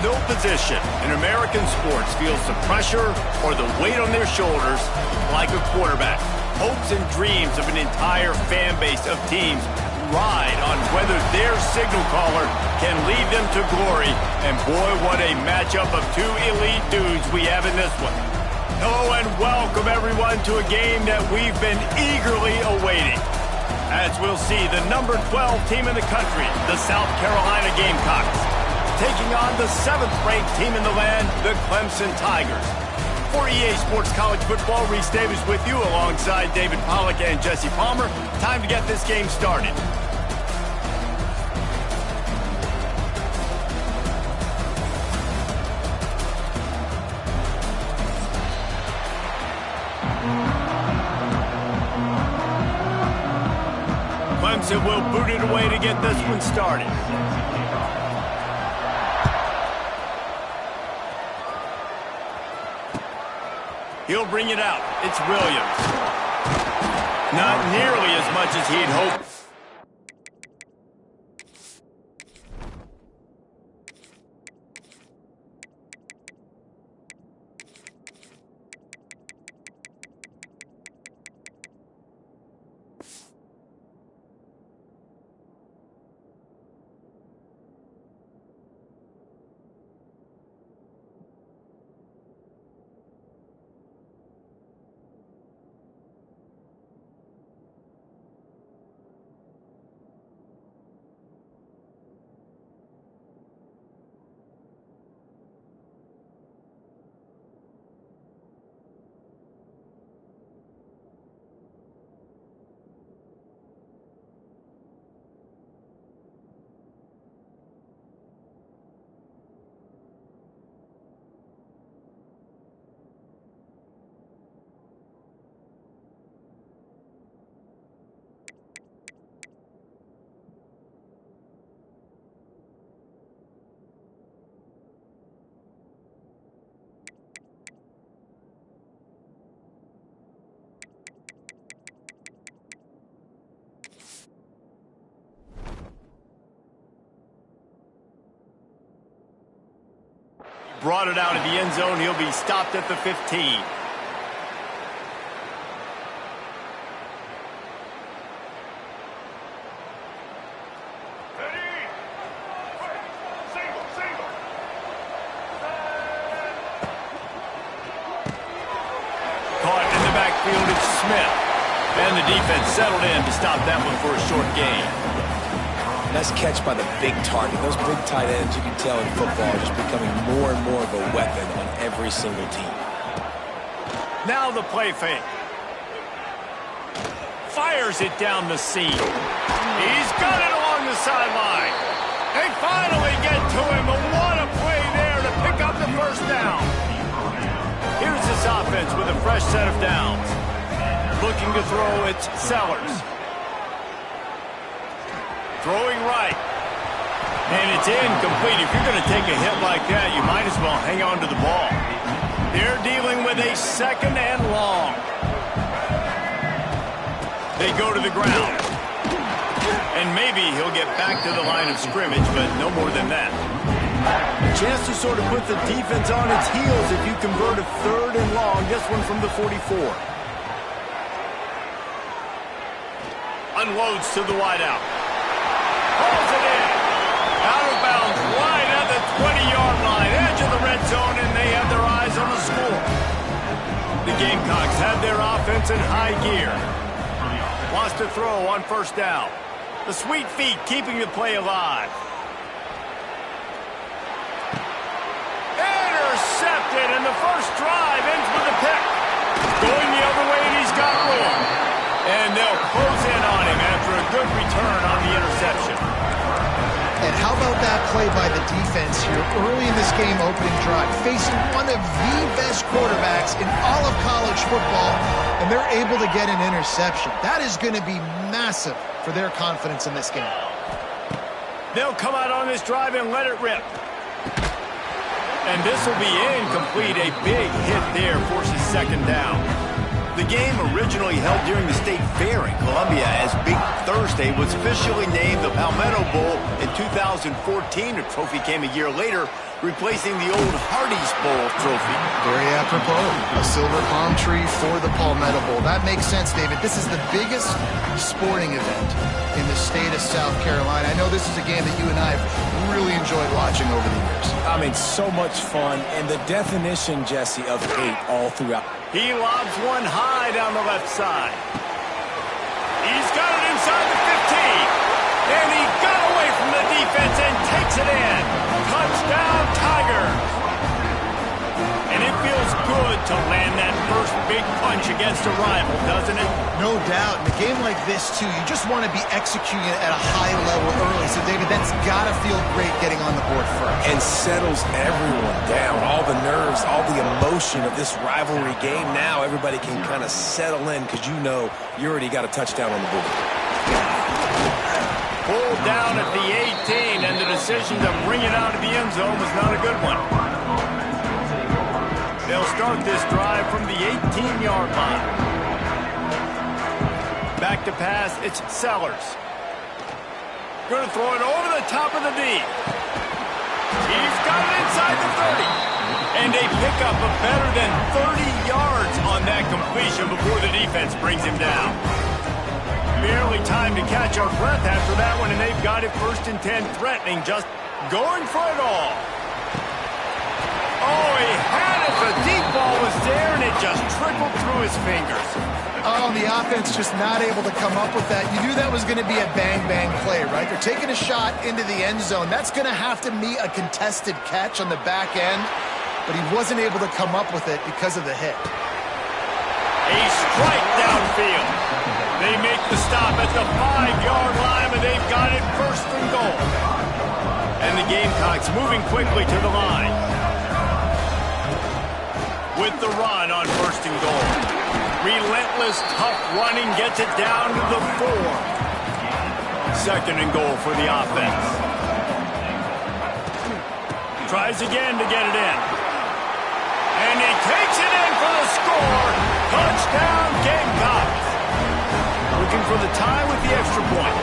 No position in American sports feels the pressure or the weight on their shoulders like a quarterback. Hopes and dreams of an entire fan base of teams ride on whether their signal caller can lead them to glory. And boy, what a matchup of two elite dudes we have in this one. Hello and welcome everyone to a game that we've been eagerly awaiting. As we'll see, the number 12 team in the country, the South Carolina Gamecocks, taking on the 7th-ranked team in the land, the Clemson Tigers. For EA Sports College Football, Reese Davis with you alongside David Pollack and Jesse Palmer. Time to get this game started. Clemson will boot it away to get this one started. He'll bring it out. It's Williams. Not nearly as much as he'd hoped. Brought it out of the end zone. He'll be stopped at the 15. Caught in the backfield, it's Smith. And the defense settled in to stop that one for a short gain. Nice catch by the big target. Those big tight ends, you can tell in football, are just becoming more and more of a weapon on every single team. Now the play fake. Fires it down the seam. He's got it along the sideline. They finally get to him, but what a play there to pick up the first down. Here's this offense with a fresh set of downs. Looking to throw, it's Sellers. Throwing right. And it's incomplete. If you're going to take a hit like that, you might as well hang on to the ball. They're dealing with a second and long. They go to the ground. And maybe he'll get back to the line of scrimmage, but no more than that. A chance to sort of put the defense on its heels if you convert a third and long. This one from the 44. Unloads to the wideout. Pulls it in. Out of bounds, right at the 20-yard line. Edge of the red zone, and they have their eyes on the score. The Gamecocks have their offense in high gear. Wants to throw on first down. The sweet feet keeping the play alive. Intercepted, and the first drive ends with a pick. Going the other way, and he's got room. And they'll close in on him after a good return on the interception. And how about that play by the defense here early in this game opening drive, facing one of the best quarterbacks in all of college football, and they're able to get an interception. That is going to be massive for their confidence in this game. They'll come out on this drive and let it rip. And this will be incomplete. A big hit there forces second down. The game, originally held during the State Fair in Columbia as Big Thursday, was officially named the Palmetto Bowl in 2014. The trophy came a year later, replacing the old Hardee's Bowl trophy. Very apropos. A silver palm tree for the Palmetto Bowl. That makes sense, David. This is the biggest sporting event in the state of South Carolina. I know this is a game that you and I have really enjoyed watching over the years. I mean, so much fun, and the definition, Jesse, of hate all throughout. He lobs one high down the left side. He's got it inside the 15. And he got away from the defense and takes it in. Touchdown, Tigers. And it feels good to land that first big punch against a rival, doesn't it? No doubt. In a game like this, too, you just want to be executing it at a high level early. So, David, that's got to feel great getting on the board first. And settles everyone down. All the nerves, all the emotion of this rivalry game. Now everybody can kind of settle in because you know you already got a touchdown on the board. Pulled down at the 18, and the decision to bring it out of the end zone was not a good one. They'll start this drive from the 18-yard line. Back to pass, it's Sellers. Going to throw it over the top of the D. He's got it inside the 30. And a pickup of better than 30 yards on that completion before the defense brings him down. Barely time to catch our breath after that one, and they've got it first and 10, threatening, just going for it all. Oh, he had it. The deep ball was there, and it just trickled through his fingers. Oh, the offense just not able to come up with that. You knew that was going to be a bang-bang play, right? They're taking a shot into the end zone. That's going to have to be a contested catch on the back end, but he wasn't able to come up with it because of the hit. A strike downfield. They make the stop at the 5-yard line, but they've got it first and goal. And the Gamecocks moving quickly to the line. With the run on first and goal. Relentless, tough running gets it down to the 4. Second and goal for the offense. Tries again to get it in. And he takes it in for the score. Touchdown, Gamecocks. Looking for the tie with the extra point.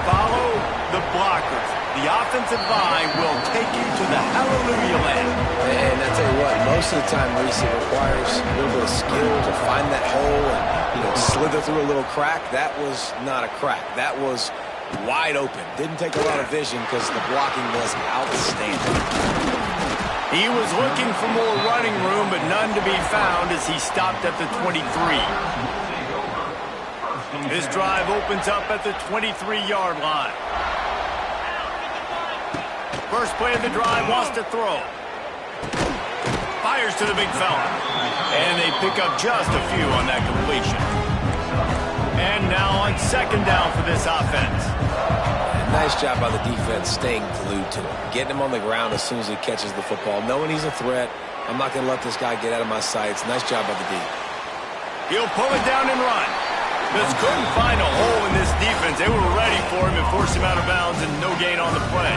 Follow the blockers. The offensive line will take you to the hallelujah land. most of the time, Reese, it requires a little bit of skill to find that hole and, slither through a little crack. That was not a crack. That was wide open. Didn't take a lot of vision because the blocking was outstanding. He was looking for more running room, but none to be found as he stopped at the 23. This drive opens up at the 23-yard line. First play of the drive, wants to throw. Fires to the big fella. And they pick up just a few on that completion. And now on second down for this offense. Nice job by the defense staying glued to him. Getting him on the ground as soon as he catches the football. Knowing he's a threat. I'm not going to let this guy get out of my sights. Nice job by the D. He'll pull it down and run. Just couldn't find a hole in this defense. They were ready for him and forced him out of bounds and no gain on the play.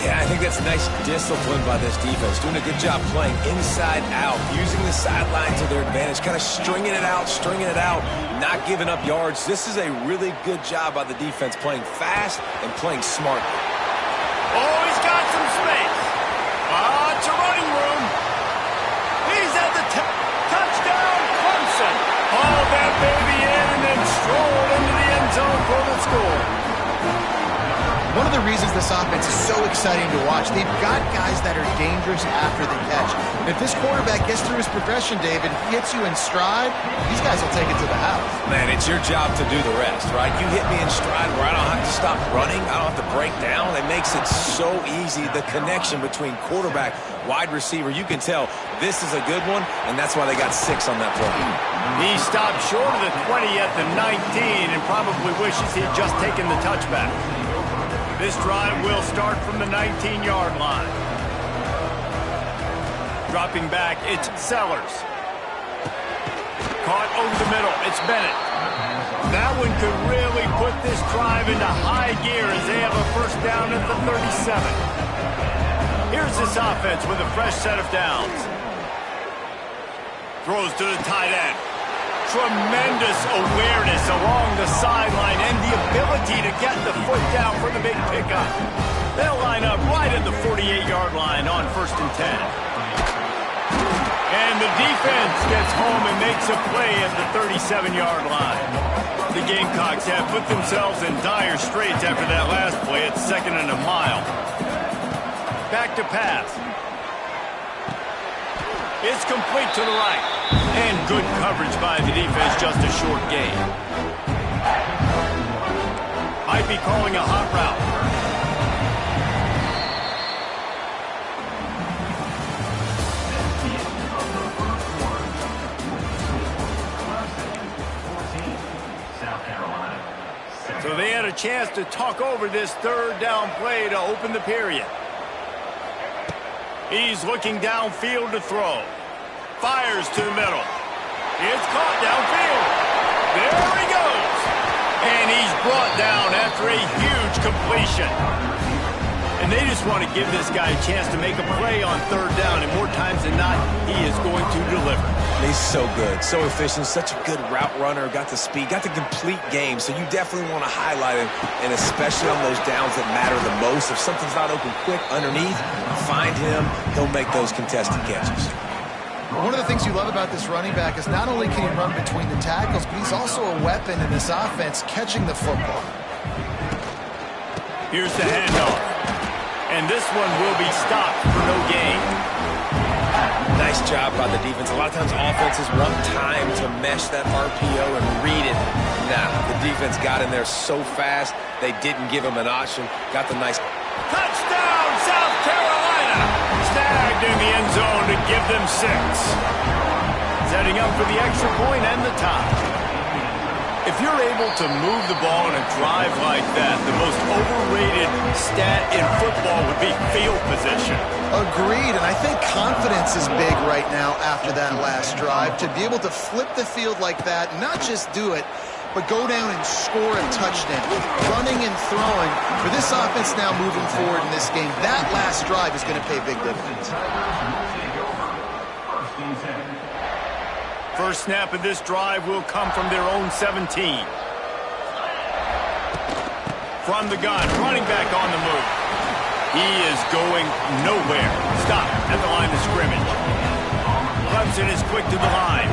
Yeah, I think that's nice discipline by this defense. Doing a good job playing inside out, using the sideline to their advantage, kind of stringing it out, not giving up yards. This is a really good job by the defense, playing fast and playing smart. Oh, he's got some space. It's a running room. He's at the touchdown, Clemson. Haul that baby in and then stroll into the end zone for the score. One of the reasons this offense is so exciting to watch, they've got guys that are dangerous after the catch. And if this quarterback gets through his progression, David, hits you in stride, these guys will take it to the house. Man, it's your job to do the rest, right? You hit me in stride where I don't have to stop running. I don't have to break down. It makes it so easy, the connection between quarterback, wide receiver. You can tell this is a good one, and that's why they got 6 on that play. He stopped short of the 20 at the 19 and probably wishes he had just taken the touchback. This drive will start from the 19-yard line. Dropping back, it's Sellers. Caught over the middle, it's Bennett. That one could really put this drive into high gear as they have a first down at the 37. Here's this offense with a fresh set of downs. Throws to the tight end. Tremendous awareness along the sideline and the ability to get the foot down for the big pickup. They'll line up right at the 48-yard line on 1st and 10. And the defense gets home and makes a play at the 37-yard line. The Gamecocks have put themselves in dire straits after that last play at 2nd and a mile. Back to pass. It's complete to the right. And good coverage by the defense, just a short gain. Might be calling a hot route. So they had a chance to talk over this 3rd down play to open the period. He's looking downfield to throw. Fires to the middle. It's caught downfield. There he goes. And he's brought down after a huge completion. And they just want to give this guy a chance to make a play on 3rd down. And more times than not, he is going to deliver. He's so good, so efficient, such a good route runner, got the speed, got the complete game. So you definitely want to highlight him, and especially on those downs that matter the most. If something's not open quick underneath, find him. He'll make those contested catches. One of the things you love about this running back is not only can he run between the tackles, but he's also a weapon in this offense catching the football. Here's the handoff. And this one will be stopped for no gain. Nice job by the defense. A lot of times offenses want time to mesh that RPO and read it. Nah, the defense got in there so fast, they didn't give him an option. Got the nice... Touchdown, South Carolina! Snagged in the end zone to give them 6. Setting up for the extra point and the tie. If you're able to move the ball in a drive like that, the most overrated stat in football would be field position. Agreed, and I think confidence is big right now after that last drive. To be able to flip the field like that, not just do it, but go down and score a touchdown. Running and throwing. For this offense now moving forward in this game, that last drive is going to pay big dividends. First snap of this drive will come from their own 17. From the gun, running back on the move. He is going nowhere. Stop at the line of scrimmage. Clemson is quick to the line.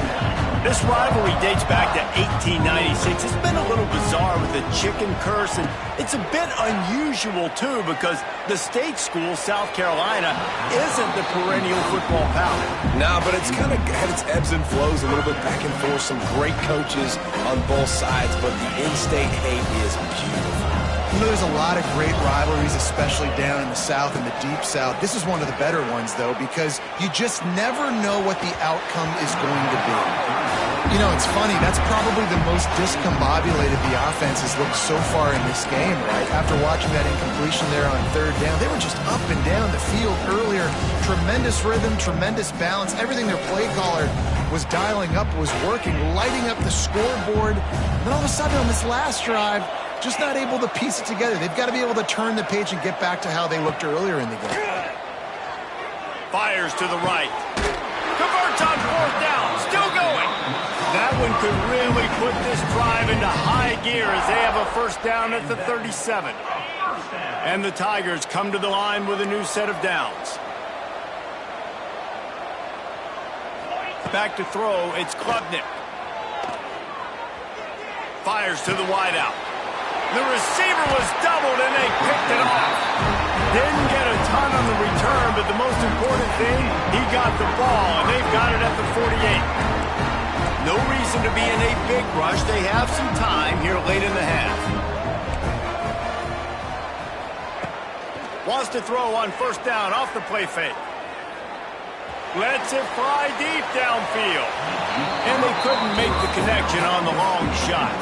This rivalry dates back to 1896. It's been a little bizarre with the chicken curse, and it's a bit unusual, too, because the state school, South Carolina, isn't the perennial football power. No, but it's kind of had its ebbs and flows, a little bit back and forth, some great coaches on both sides, but the in-state hate is beautiful. You know, there's a lot of great rivalries, especially down in the South and the Deep South. This is one of the better ones, though, because you just never know what the outcome is going to be. You know, it's funny. That's probably the most discombobulated the offense has looked so far in this game, right? After watching that incompletion there on third down, they were just up and down the field earlier. Tremendous rhythm, tremendous balance. Everything their play caller was dialing up was working, lighting up the scoreboard. And then all of a sudden on this last drive, just not able to piece it together. They've got to be able to turn the page and get back to how they looked earlier in the game. Fires to the right. Converts on fourth down. Still going. That one could really put this drive into high gear as they have a first down at the 37. And the Tigers come to the line with a new set of downs. Back to throw. It's Klubnik. Fires to the wideout. The receiver was doubled, and they picked it off. Didn't get a ton on the return, but the most important thing, he got the ball, and they've got it at the 48. No reason to be in a big rush. They have some time here late in the half. Wants to throw on first down off the play fake. Lets it fly deep downfield. And they couldn't make the connection on the long shot.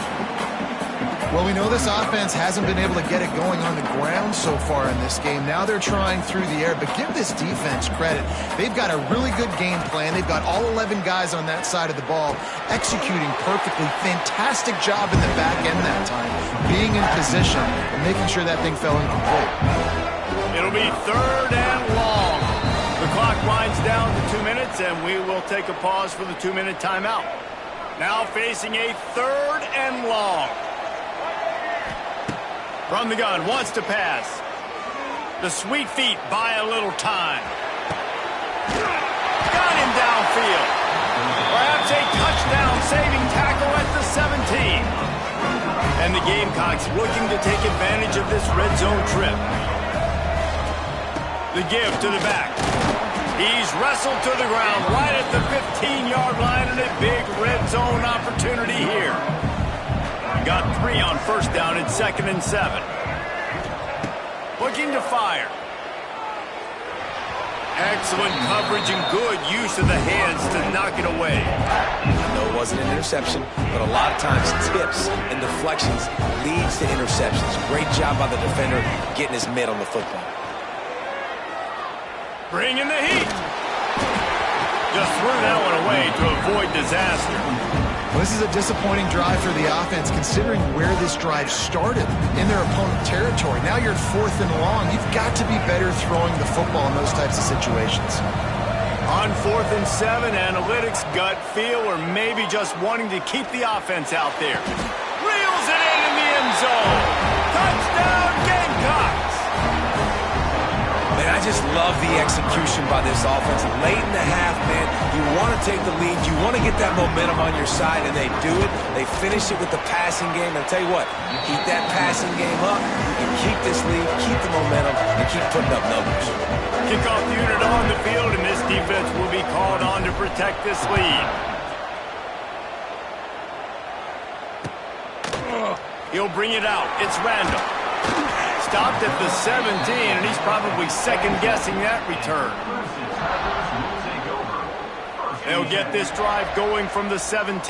Well, we know this offense hasn't been able to get it going on the ground so far in this game. Now they're trying through the air, but give this defense credit. They've got a really good game plan. They've got all 11 guys on that side of the ball executing perfectly. Fantastic job in the back end that time, being in position and making sure that thing fell incomplete. It'll be third and long. The clock winds down to 2 minutes, and we will take a pause for the 2-minute timeout. Now facing a third and long. From the gun, wants to pass. The sweet feet buy a little time. Got him downfield. Perhaps a touchdown-saving tackle at the 17. And the Gamecocks looking to take advantage of this red zone trip. The give to the back. He's wrestled to the ground right at the 15-yard line, and a big red zone opportunity here. Got 3 on first down at 2nd and 7. Looking to fire. Excellent coverage and good use of the hands to knock it away. No, it wasn't an interception, but a lot of times tips and deflections leads to interceptions. Great job by the defender getting his mitt on the football. Bringing the heat. Just threw that one away to avoid disaster. Well, this is a disappointing drive for the offense, considering where this drive started in their opponent territory. Now you're at 4th and long. You've got to be better throwing the football in those types of situations. On 4th and 7, analytics, gut feel, or maybe just wanting to keep the offense out there. Reels it in the end zone. Touchdown, Gamecocks! Man, I just love the execution by this offense. Late in the half, man, you want to take the lead. You want to get that momentum on your side, and they do it. They finish it with the passing game. And I'll tell you what, keep that passing game up. You can keep this lead, keep the momentum, and keep putting up numbers. Kickoff unit on the field, and this defense will be called on to protect this lead. He'll bring it out. It's Randall. Stopped at the 17, and he's probably second-guessing that return. They'll get this drive going from the 17.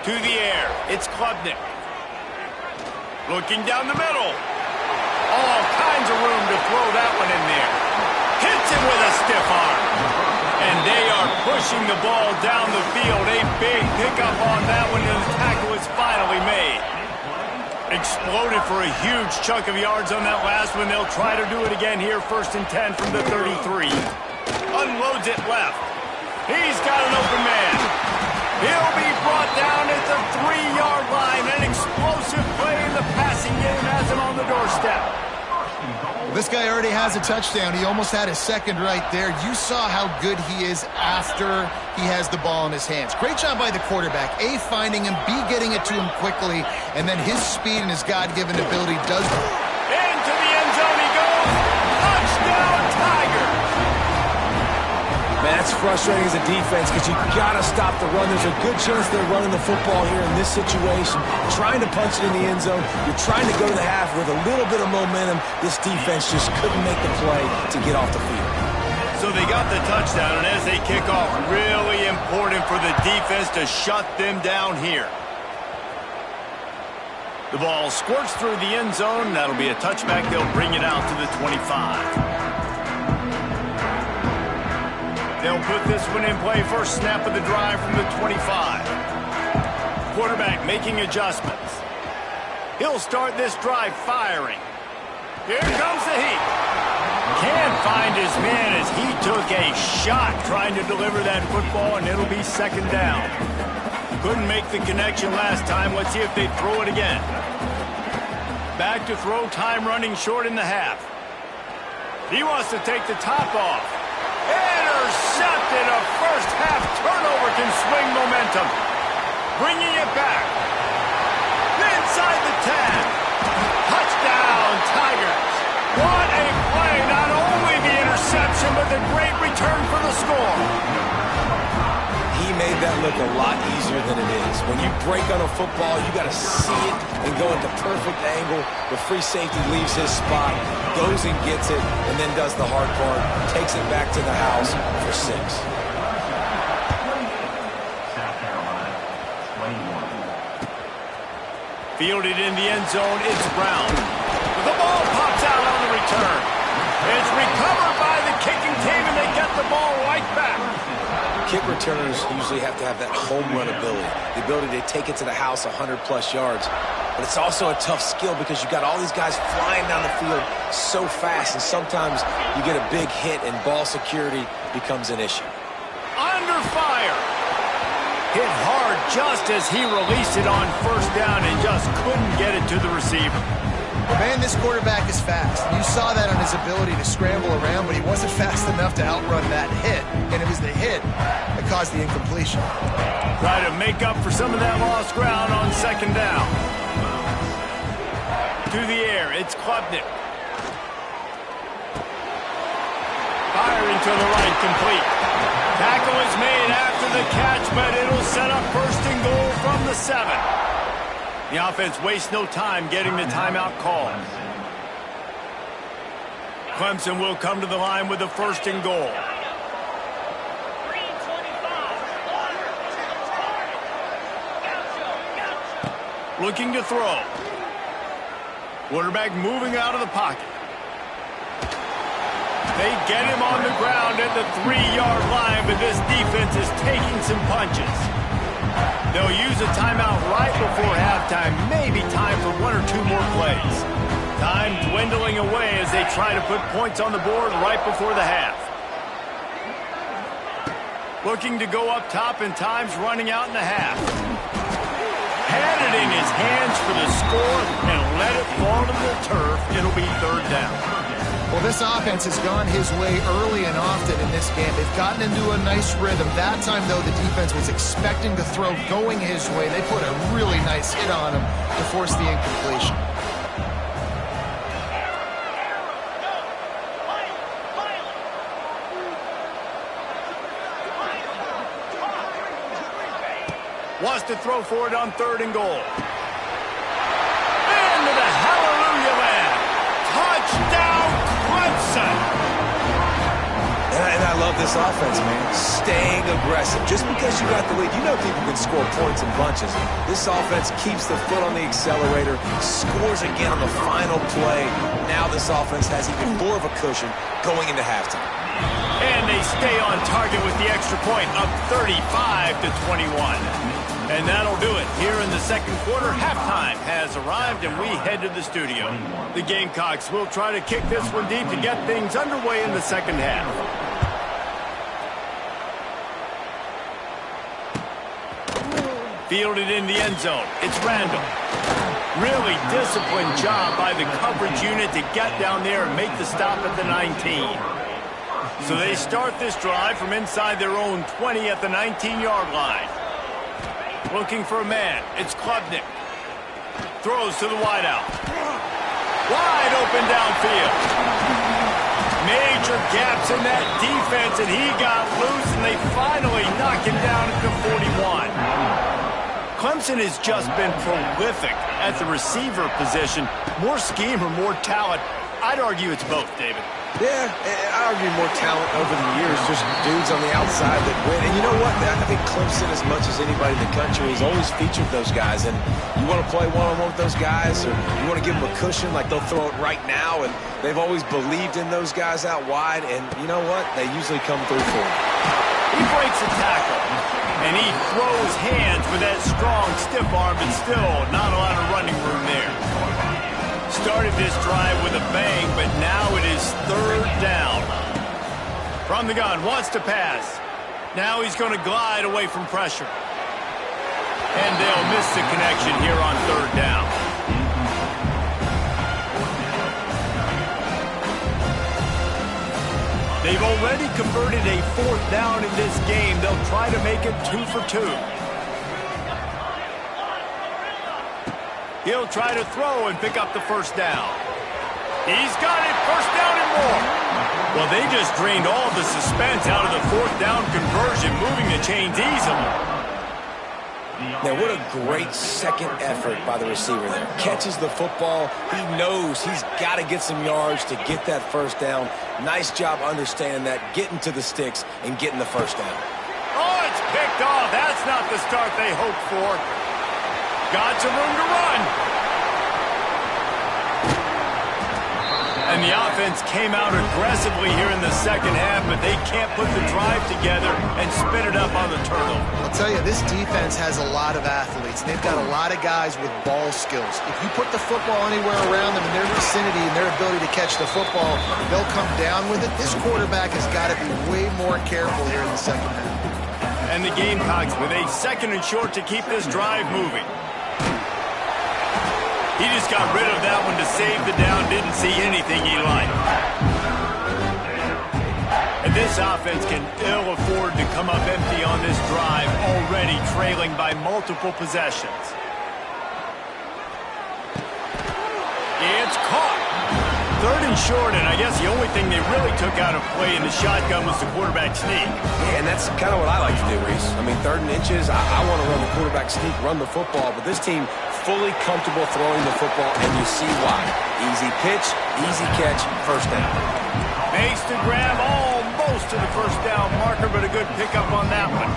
To the air, it's Klubnik. Looking down the middle. All kinds of room to throw that one in there. Hits him with a stiff arm. And they are pushing the ball down the field. A big pickup on that one, and the tackle is finally made. Exploded for a huge chunk of yards on that last one. They'll try to do it again here, 1st and 10 from the 33. Unloads it left. He's got an open man. He'll be brought down at the 3-yard line. An explosive play in the passing game has him on the doorstep. This guy already has a touchdown. He almost had his second right there. You saw how good he is after he has the ball in his hands. Great job by the quarterback. A, finding him, B, getting it to him quickly, and then his speed and his God-given ability does... Into the end zone he goes. Touchdown, Tigers. Man, that's frustrating as a defense because you got to stop the run. There's a good chance they're running the football here in this situation, trying to punch it in the end zone. You're trying to go to the half with a little bit of momentum. This defense just couldn't make the play to get off the field. So they got the touchdown, and as they kick off, really important for the defense to shut them down here. The ball squirts through the end zone. That'll be a touchback. They'll bring it out to the 25. They'll put this one in play. First snap of the drive from the 25. Quarterback making adjustments. He'll start this drive firing. Here comes the heat. Can't find his man as he took a shot trying to deliver that football, and it'll be second down. Couldn't make the connection last time. Let's see if they throw it again. Back to throw, time running short in the half. He wants to take the top off. Intercepted. A first half turnover can swing momentum. Bringing it back. Inside the 10. Touchdown, Tigers. What a play. Not only the interception, but the great return for the score. He made that look a lot easier than it is. When you break on a football, you got to see it and go into perfect angle. The free safety leaves his spot, goes and gets it, and then does the hard part, takes it back to the house for 6. South Carolina, 21. Fielded in the end zone, it's Brown. The ball pops out on the return. It's recovered by the kicking team, and they get the ball right back. Kick returners usually have to have that home run ability, the ability to take it to the house 100-plus yards. But it's also a tough skill because you got all these guys flying down the field so fast, and sometimes you get a big hit and ball security becomes an issue. Under fire. Hit hard just as he released it on first down and just couldn't get it to the receiver. Man, this quarterback is fast. You saw that on his ability to scramble around, but he wasn't fast enough to outrun that hit. And it was the hit that caused the incompletion. Try to make up for some of that lost ground on second down. To the air, it's Klubnik. Firing to the right, complete. Tackle is made after the catch, but it'll set up first and goal from the 7. The offense wastes no time getting the timeout called. Clemson will come to the line with the first and goal. Looking to throw. Quarterback moving out of the pocket. They get him on the ground at the 3-yard line, but this defense is taking some punches. They'll use a timeout right before halftime, maybe time for 1 or 2 more plays. Time dwindling away as they try to put points on the board right before the half. Looking to go up top, and time's running out in the half. Had it in his hands for the score and let it fall to the turf. It'll be third down. Well, this offense has gone his way early and often in this game. They've gotten into a nice rhythm. That time, though, the defense was expecting the throw going his way. They put a really nice hit on him to force the incompletion. Wants to throw for it on third and goal. Into the hallelujah land. Touchdown, Clemson. And I love this offense, man. Staying aggressive. Just because you got the lead, you know people can score points in bunches. This offense keeps the foot on the accelerator, scores again on the final play. Now this offense has even more of a cushion going into halftime. And they stay on target with the extra point, up 35-21. And that'll do it here in the second quarter. Halftime has arrived, and we head to the studio. The Gamecocks will try to kick this one deep to get things underway in the second half. Fielded in the end zone. It's Randall. Really disciplined job by the coverage unit to get down there and make the stop at the 19. So they start this drive from inside their own 20 at the 19-yard line. Looking for a man. It's Klubnik. Throws to the wideout. Wide open downfield. Major gaps in that defense, and he got loose, and they finally knock him down at the 41. Clemson has just been prolific at the receiver position. More scheme or more talent? I'd argue it's both, David. Yeah, I argue more talent over the years, just dudes on the outside that win. And you know what? I think Clemson, as much as anybody in the country, has always featured those guys. And you want to play one-on-one with those guys, or you want to give them a cushion, like they'll throw it right now. And they've always believed in those guys out wide. And you know what? They usually come through for them. He breaks a tackle, and he throws hands with that strong, stiff arm, but still not a lot of running room there. Started this drive with a bang, but now it is third down. From the gun, wants to pass. Now he's going to glide away from pressure. And they'll miss the connection here on third down. They've already converted a fourth down in this game. They'll try to make it 2 for 2. He'll try to throw and pick up the first down. He's got it, first down and more. Well, they just drained all the suspense out of the fourth down conversion, moving the chains easily. Now, what a great second effort by the receiver there. Catches the football. He knows he's got to get some yards to get that first down. Nice job understanding that, getting to the sticks and getting the first down. Oh, it's picked off. That's not the start they hoped for. Got some room to run. And the offense came out aggressively here in the second half, but they can't put the drive together and spin it up on the turnover. I'll tell you, this defense has a lot of athletes. They've got a lot of guys with ball skills. If you put the football anywhere around them in their vicinity and their ability to catch the football, they'll come down with it. This quarterback has got to be way more careful here in the second half. And the Gamecocks with a second and short to keep this drive moving. He just got rid of that one to save the down, didn't see anything he liked. And this offense can ill afford to come up empty on this drive, already trailing by multiple possessions. It's caught. Third and short, and I guess the only thing they really took out of play in the shotgun was the quarterback sneak. Yeah, and that's kind of what I like to do, Reese. I mean, 3rd and inches, I want to run the quarterback sneak, run the football, but this team fully comfortable throwing the football, and you see why. Easy pitch, easy catch, first down. Makes the grab almost to the first down marker, but a good pickup on that one.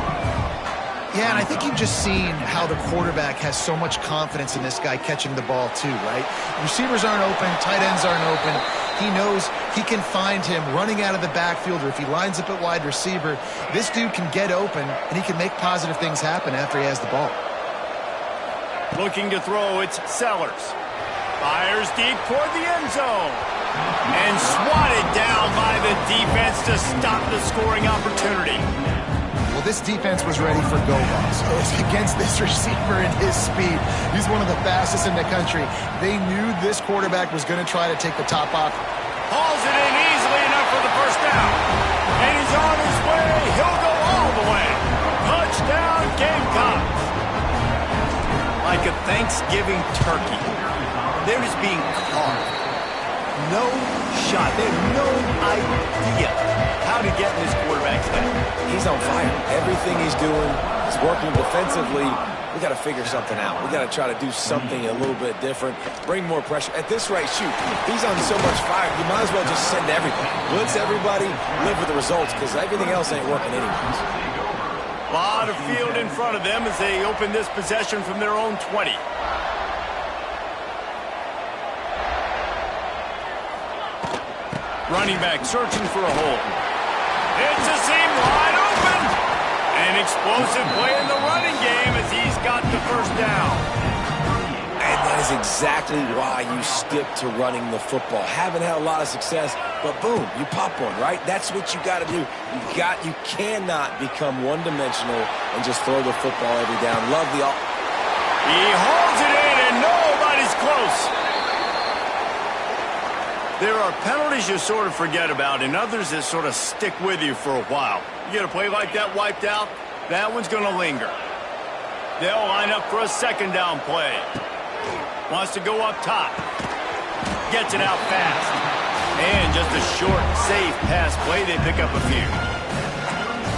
Yeah, and I think you've just seen how the quarterback has so much confidence in this guy catching the ball too, right? Receivers aren't open, tight ends aren't open. He knows he can find him running out of the backfield, or if he lines up at wide receiver, this dude can get open, and he can make positive things happen after he has the ball. Looking to throw, it's Sellers. Fires deep toward the end zone. And swatted down by the defense to stop the scoring opportunity. Well, this defense was ready for go-balls. It was against this receiver and his speed. He's one of the fastest in the country. They knew this quarterback was going to try to take the top off. Hauls it in easily enough for the first down. And he's on his way. He'll go all the way. Touchdown, Gamecocks. Like a Thanksgiving turkey, they're just being carved. No shot. They have no idea how to get in this quarterback's head. He's on fire. Everything he's doing is working defensively. We got to figure something out. We got to try to do something a little bit different, bring more pressure. At this rate, shoot, he's on so much fire, you might as well just send everybody. Blitz everybody, live with the results, because everything else ain't working anyways. A lot of field in front of them as they open this possession from their own 20. Running back searching for a hole. It's a seam wide open. An explosive play in the running game as he's got the first down. And that is exactly why you stick to running the football. Haven't had a lot of success, but boom, you pop one, right? That's what you got to do. You cannot become one-dimensional and just throw the football every down. Love the... He holds it in, and nobody's close. There are penalties you sort of forget about and others that sort of stick with you for a while. You get a play like that wiped out, that one's going to linger. They'll line up for a second down play. Wants to go up top. Gets it out fast. And just a short, safe pass play. They pick up a few.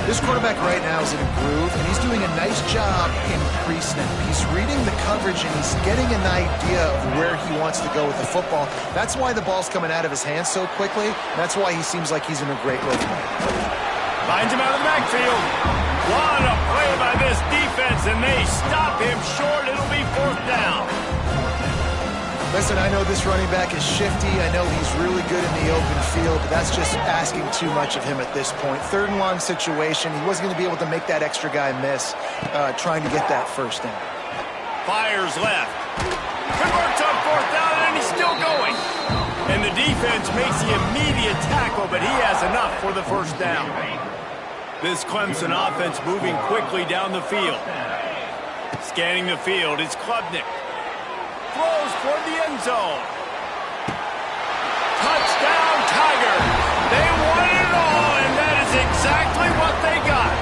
This quarterback right now is in a groove, and he's doing a nice job in pre-snap. He's reading the coverage, and he's getting an idea of where he wants to go with the football. That's why the ball's coming out of his hands so quickly. That's why he seems like he's in a great rhythm. Finds him out of the backfield. What a play by this defense, and they stop him short. It'll be fourth down. Listen, I know this running back is shifty. I know he's really good in the open field, but that's just asking too much of him at this point. Third and long situation. He wasn't going to be able to make that extra guy miss trying to get that first down. Fires left. Converts on fourth down, and he's still going. And the defense makes the immediate tackle, but he has enough for the first down. This Clemson offense moving quickly down the field. Scanning the field, it's Klubnik. Throws toward the end zone. Touchdown, Tiger. They wanted it all, and that is exactly what they got.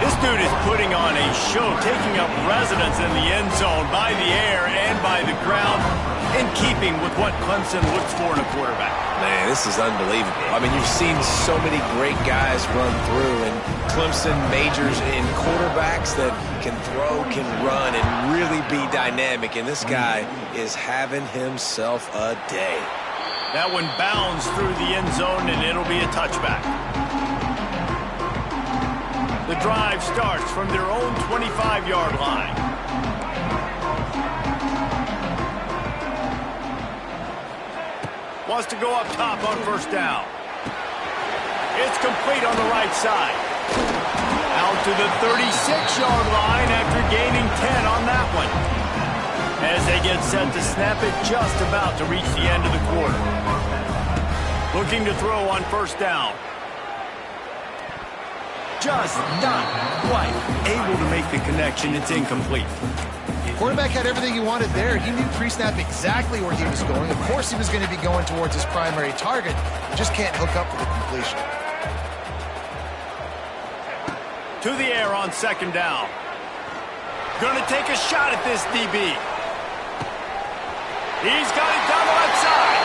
This dude is putting on a show, taking up residence in the end zone by the air and by the ground, in keeping with what Clemson looks for in a quarterback. Man, this is unbelievable. I mean, you've seen so many great guys run through, and Clemson majors in quarterbacks that can throw, can run, and really be dynamic, and this guy is having himself a day. That one bounds through the end zone, and it'll be a touchback. The drive starts from their own 25-yard line. Wants to go up top on first down. It's complete on the right side. Out to the 36-yard line after gaining 10 on that one. As they get set to snap it, just about to reach the end of the quarter. Looking to throw on first down. Just not quite able to make the connection. It's incomplete. Quarterback had everything he wanted there. He knew pre-snap exactly where he was going. Of course he was going to be going towards his primary target. Just can't hook up for the completion. To the air on second down. Going to take a shot at this DB. He's got it down the left side.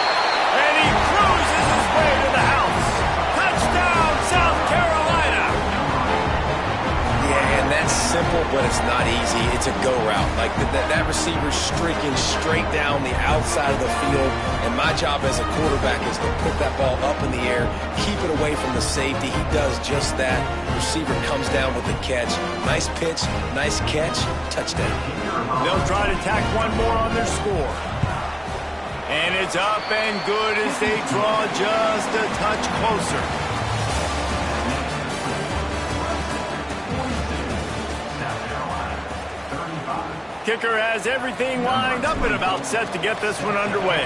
And he cruises his way to the house. Touchdown, South Carolina. Yeah, and that's simple, but it's not easy. It's a go route. Like that receiver's streaking straight down the outside of the field, and my job as a quarterback is to put that ball up in the air, keep it away from the safety. He does just that. Receiver comes down with the catch. Nice pitch, nice catch, touchdown. They'll try to tack one more on their score. And it's up and good as they draw just a touch closer. Kicker has everything lined up and about set to get this one underway.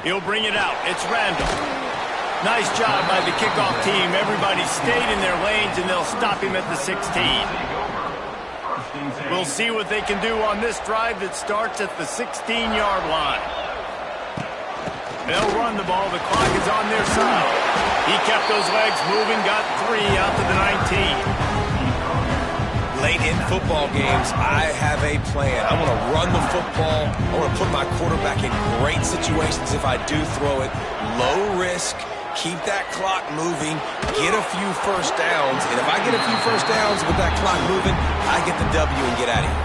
He'll bring it out. It's Randall. Nice job by the kickoff team. Everybody stayed in their lanes, and they'll stop him at the 16. We'll see what they can do on this drive that starts at the 16-yard line. They'll run the ball. The clock is on their side. He kept those legs moving, got 3 out to the 19. Late in football games, I have a plan. I want to run the football. I want to put my quarterback in great situations if I do throw it. Low risk, keep that clock moving, get a few first downs. And if I get a few first downs with that clock moving, I get the W and get out of here.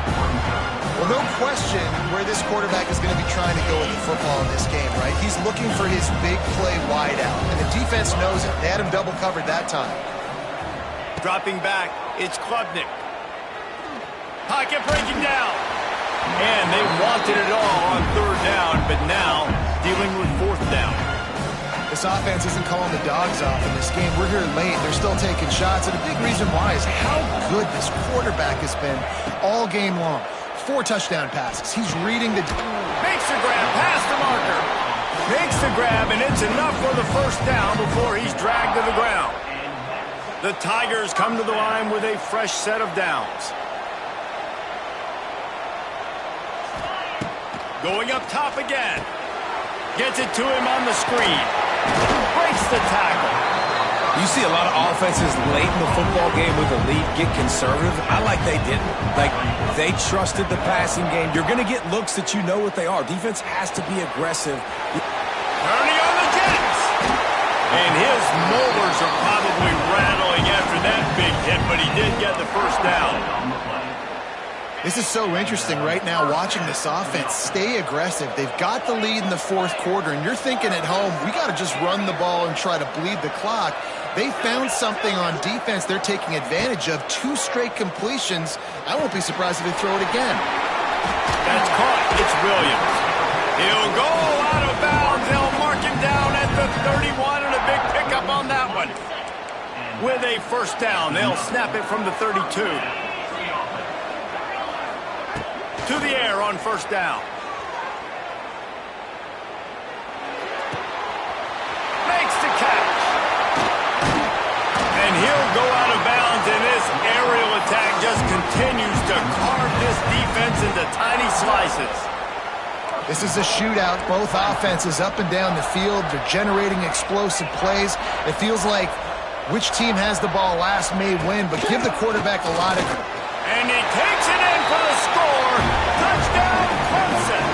Well, no question where this quarterback is going to be trying to go with the football in this game, right? He's looking for his big play wide out, and the defense knows it. They had him double covered that time. Dropping back, it's Klubnik. Pocket breaking down. And they wanted it all on third down, but now dealing with fourth down. This offense isn't calling the dogs off in this game. We're here late. They're still taking shots, and a big reason why is how good this quarterback has been all game long. 4 touchdown passes. He's reading the... Makes the grab past the marker. Makes the grab, and it's enough for the first down before he's dragged to the ground. The Tigers come to the line with a fresh set of downs. Going up top again. Gets it to him on the screen. Breaks the tackle. You see a lot of offenses late in the football game with a lead get conservative. I like they didn't. Like, they trusted the passing game. You're going to get looks that you know what they are. Defense has to be aggressive. Turning on the Jets. And his molars are probably rattling after that big hit, but he did get the first down. This is so interesting right now watching this offense stay aggressive. They've got the lead in the fourth quarter, and you're thinking at home, we got to just run the ball and try to bleed the clock. They found something on defense they're taking advantage of. 2 straight completions. I won't be surprised if they throw it again. That's caught. It's Williams. He'll go out of bounds. They'll mark him down at the 31, and a big pickup on that one. With a first down, they'll snap it from the 32. To the air on first down. Makes the catch. And he'll go out of bounds, and this aerial attack just continues to carve this defense into tiny slices. This is a shootout. Both offenses up and down the field. They're generating explosive plays. It feels like which team has the ball last may win, but give the quarterback a lot of... And he takes it in for the score. Touchdown, Clemson.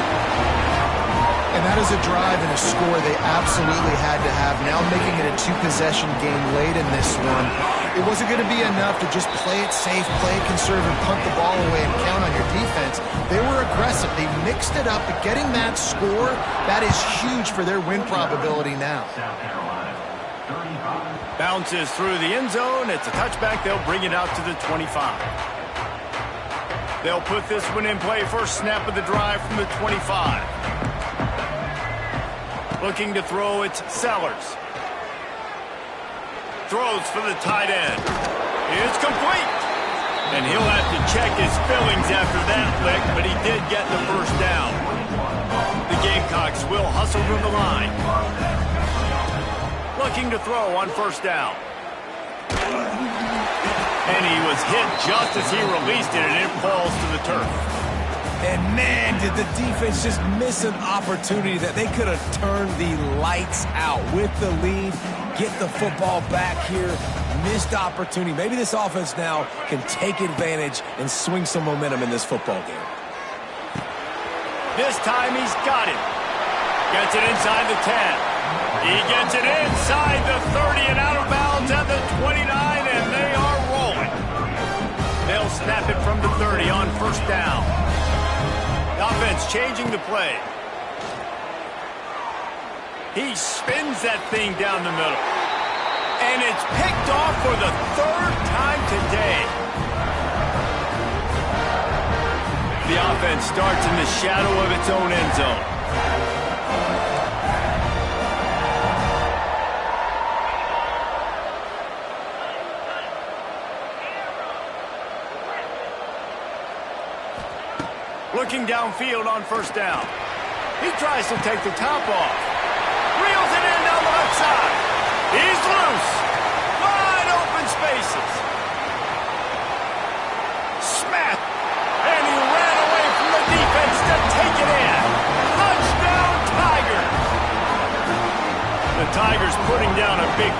And that is a drive and a score they absolutely had to have. Now making it a 2-possession game late in this one. It wasn't going to be enough to just play it safe, play it conservative, punt the ball away, and count on your defense. They were aggressive. They mixed it up, but getting that score, that is huge for their win probability now. South Carolina, 35. Bounces through the end zone. It's a touchback. They'll bring it out to the 25. They'll put this one in play. First snap of the drive from the 25. Looking to throw, it's Sellers. Throws for the tight end. It's complete. And he'll have to check his fillings after that lick, but he did get the first down. The Gamecocks will hustle from the line. Looking to throw on first down. And he was hit just as he released it, and it falls to the turf. And man, did the defense just miss an opportunity that they could have turned the lights out with the lead, get the football back here. Missed opportunity. Maybe this offense now can take advantage and swing some momentum in this football game. This time he's got it. Gets it inside the 10. He gets it inside the 30 and out of bounds at the 29, and they are rolling. They'll snap it from the 30 on first down. The offense changing the play. He spins that thing down the middle. And it's picked off for the 3rd time today. The offense starts in the shadow of its own end zone. Looking downfield on first down. He tries to take the top off. Reels it in down the left side. He's loose. Wide open spaces. Smack. And he ran away from the defense to take it in. Touchdown, Tigers. The Tigers putting down a big